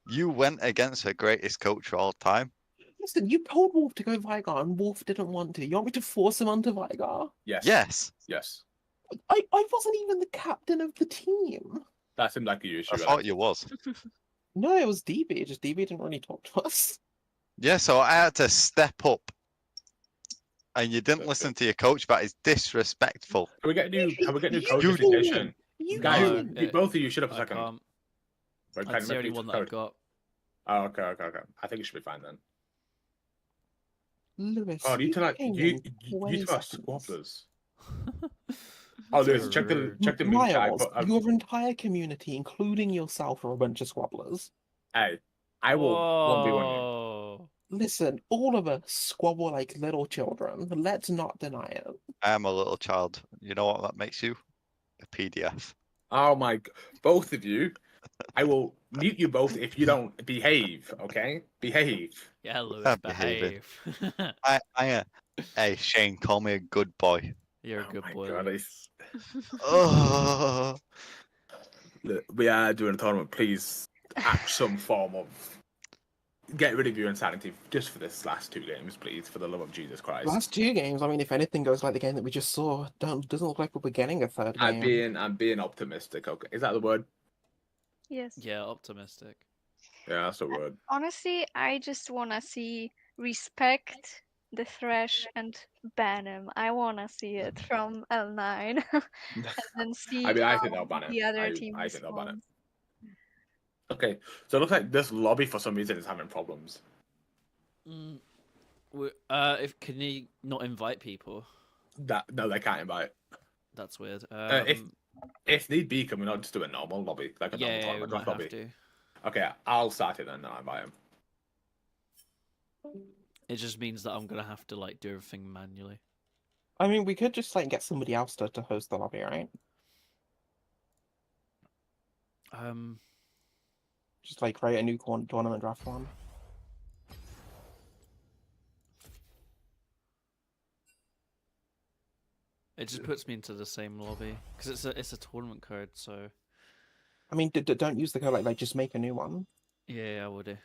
[SPEAKER 5] You went against the greatest coach of all time.
[SPEAKER 2] Listen, you told Wolf to go Vigar, and Wolf didn't want to. You want me to force him onto Vigar?
[SPEAKER 1] Yes.
[SPEAKER 5] Yes.
[SPEAKER 1] Yes.
[SPEAKER 2] I wasn't even the captain of the team.
[SPEAKER 1] That seemed like a issue.
[SPEAKER 5] I thought you was.
[SPEAKER 2] No, it was DB. Just DB didn't really talk to us.
[SPEAKER 5] Yeah, so I had to step up. And you didn't
[SPEAKER 1] Okay.
[SPEAKER 5] listen to your coach. That is disrespectful.
[SPEAKER 1] Can we get new coach
[SPEAKER 2] You
[SPEAKER 1] rotation?
[SPEAKER 2] You
[SPEAKER 1] Guys,
[SPEAKER 2] didn't.
[SPEAKER 1] both of you should have a
[SPEAKER 3] I
[SPEAKER 1] second.
[SPEAKER 3] can't.
[SPEAKER 1] Right,
[SPEAKER 3] That's the only
[SPEAKER 1] make
[SPEAKER 3] one
[SPEAKER 1] each
[SPEAKER 3] that I've
[SPEAKER 1] code.
[SPEAKER 3] got.
[SPEAKER 1] Oh, okay. I think it should be fine then.
[SPEAKER 2] Lewis,
[SPEAKER 1] Oh, you two are
[SPEAKER 2] seconds.
[SPEAKER 1] squabblers. Oh, Lewis, check the move chat.
[SPEAKER 2] Miles, your entire community, including yourself, are a bunch of squabblers.
[SPEAKER 1] Hey, I will 1v1 you.
[SPEAKER 3] Whoa.
[SPEAKER 2] Listen, all of us squabble like little children. Let's not deny it.
[SPEAKER 5] I am a little child. You know what that makes you? A PDF.
[SPEAKER 1] Oh my, both of you. I will mute you both if you don't behave, okay? Behave.
[SPEAKER 3] Yeah, Lewis,
[SPEAKER 5] I'm behaving.
[SPEAKER 3] behave.
[SPEAKER 5] Hey, Shane, call me a good boy.
[SPEAKER 3] You're a
[SPEAKER 1] Oh
[SPEAKER 3] good
[SPEAKER 1] my
[SPEAKER 3] boy.
[SPEAKER 1] God,
[SPEAKER 3] Lewis.
[SPEAKER 5] Oh,
[SPEAKER 1] Look, we are doing a tournament. Please act some form of... Get rid of your insanity just for this last 2 games, please, for the love of Jesus Christ.
[SPEAKER 2] Last 2 games, I mean, if anything goes like the game that we just saw, doesn't look like we're getting a third game.
[SPEAKER 1] I'm being optimistic, okay? Is that the word?
[SPEAKER 4] Yes.
[SPEAKER 3] Yeah, optimistic.
[SPEAKER 1] Yeah, that's the word.
[SPEAKER 4] Honestly, I just wanna see respect the Thresh and ban him. I wanna see it from L9 and then see
[SPEAKER 1] I mean, I
[SPEAKER 4] how
[SPEAKER 1] think they'll ban it.
[SPEAKER 4] the other team
[SPEAKER 1] I think they'll ban it.
[SPEAKER 4] responds.
[SPEAKER 1] Okay, so it looks like this lobby for some reason is having problems.
[SPEAKER 3] If can you not invite people?
[SPEAKER 1] No, they can't invite.
[SPEAKER 3] That's weird.
[SPEAKER 1] If need be, can we not just do a normal lobby, like a normal
[SPEAKER 3] Yeah, we
[SPEAKER 1] tournament
[SPEAKER 3] might
[SPEAKER 1] lobby?
[SPEAKER 3] have to.
[SPEAKER 1] Okay, I'll start it then. I'll invite him.
[SPEAKER 3] It just means that I'm gonna have to like do everything manually.
[SPEAKER 2] I mean, we could just like get somebody else to host the lobby, right?
[SPEAKER 3] Um,
[SPEAKER 2] Just like create a new tournament draft one.
[SPEAKER 3] It just puts me into the same lobby because it's a tournament code. So
[SPEAKER 2] I mean, don't use the code like just make a new one.
[SPEAKER 3] yeah, I would do.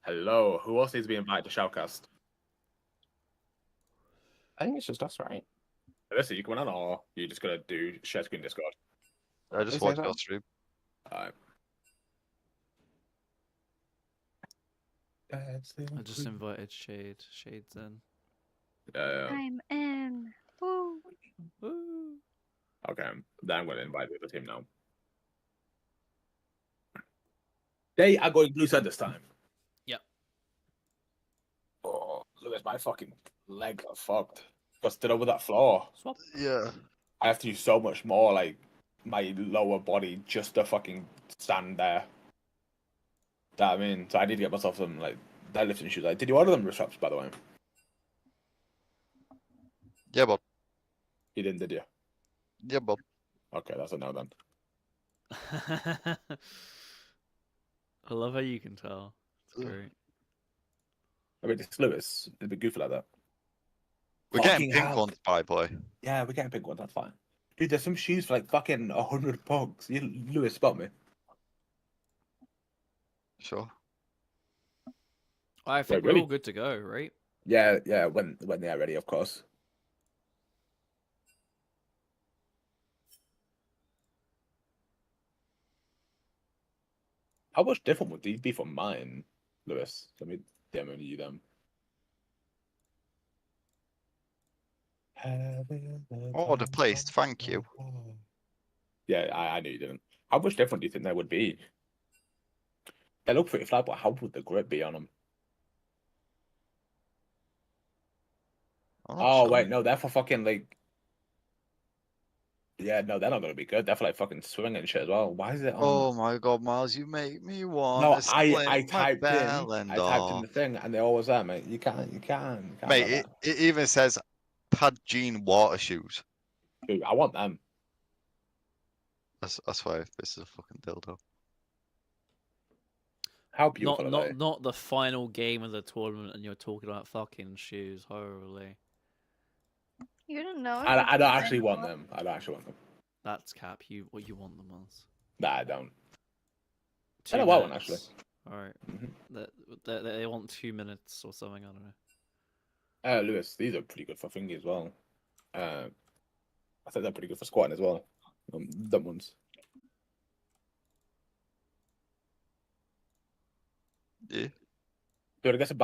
[SPEAKER 1] Hello, who else needs to be invited to Shoutcast?
[SPEAKER 2] I think it's just us, right?
[SPEAKER 1] Listen, you coming on, or you just gonna do share screen Discord?
[SPEAKER 5] I just
[SPEAKER 2] Is
[SPEAKER 5] watched
[SPEAKER 2] that-
[SPEAKER 5] your stream.
[SPEAKER 1] Alright.
[SPEAKER 3] I just invited Shades in.
[SPEAKER 4] I'm in. Woo.
[SPEAKER 3] Woo.
[SPEAKER 1] Okay, then I'm gonna invite the team now. They are going blue side this time.
[SPEAKER 3] Yep.
[SPEAKER 1] Oh, look at my fucking legs are fucked. Busted over that floor.
[SPEAKER 3] Swap.
[SPEAKER 5] Yeah.
[SPEAKER 1] I have to do so much more, like my lower body just to fucking stand there. That I mean, so I need to get myself some like deadlifting shoes. Like, did you order them wrist straps, by the way?
[SPEAKER 5] Yeah, but
[SPEAKER 1] You didn't, did you?
[SPEAKER 5] yeah, but
[SPEAKER 1] Okay, that's a no then.
[SPEAKER 3] I love how you can tell. It's great.
[SPEAKER 1] I mean, it's Lewis. It'd be goofy like that.
[SPEAKER 5] we're getting
[SPEAKER 1] Fucking
[SPEAKER 5] pink
[SPEAKER 1] hell.
[SPEAKER 5] ones, by boy.
[SPEAKER 1] Yeah, we're getting big ones. That's fine. Dude, there's some shoes for like fucking $100. Lewis, spot me.
[SPEAKER 5] Sure.
[SPEAKER 3] I think
[SPEAKER 1] Wait,
[SPEAKER 3] we're
[SPEAKER 1] really?
[SPEAKER 3] all good to go, right?
[SPEAKER 1] Yeah, yeah. When they are ready, of course. How much different would these be from mine, Lewis? Let me demo you them.
[SPEAKER 5] Order placed, thank you.
[SPEAKER 1] Yeah, I knew you didn't. How much different do you think they would be? They look pretty flat, but how would the grip be on them?
[SPEAKER 5] I'm not
[SPEAKER 1] Oh,
[SPEAKER 5] sure.
[SPEAKER 1] wait, no, they're for fucking, like... Yeah, no, they're not going to be good. They're for, like, fucking swimming and shit as well. Why is it on...
[SPEAKER 5] Oh my god, Miles, you make me want
[SPEAKER 1] No,
[SPEAKER 5] to split
[SPEAKER 1] I
[SPEAKER 5] my
[SPEAKER 1] typed in...
[SPEAKER 5] bell and
[SPEAKER 1] I typed in
[SPEAKER 5] off.
[SPEAKER 1] the thing, and they're always there, mate. You can't
[SPEAKER 5] Mate,
[SPEAKER 1] have
[SPEAKER 5] it even says pad jean water shoes.
[SPEAKER 1] that. Dude, I want them.
[SPEAKER 5] I swear, this is a fucking dildo.
[SPEAKER 1] How beautiful are they?
[SPEAKER 3] Not the final game of the tournament, and you're talking about fucking shoes. Holy,
[SPEAKER 4] You don't know.
[SPEAKER 1] I don't actually want them. I don't actually want them.
[SPEAKER 3] that's cap. You want them as?
[SPEAKER 1] Nah, I don't.
[SPEAKER 3] 2
[SPEAKER 1] I don't want one, actually.
[SPEAKER 3] All right.
[SPEAKER 1] Mhm.
[SPEAKER 3] They want 2 minutes or something. I don't know.
[SPEAKER 1] Lewis, these are pretty good for thingy as well. I think they're pretty good for squatting as well. Them ones.
[SPEAKER 5] Yeah.
[SPEAKER 1] Dude, I guess a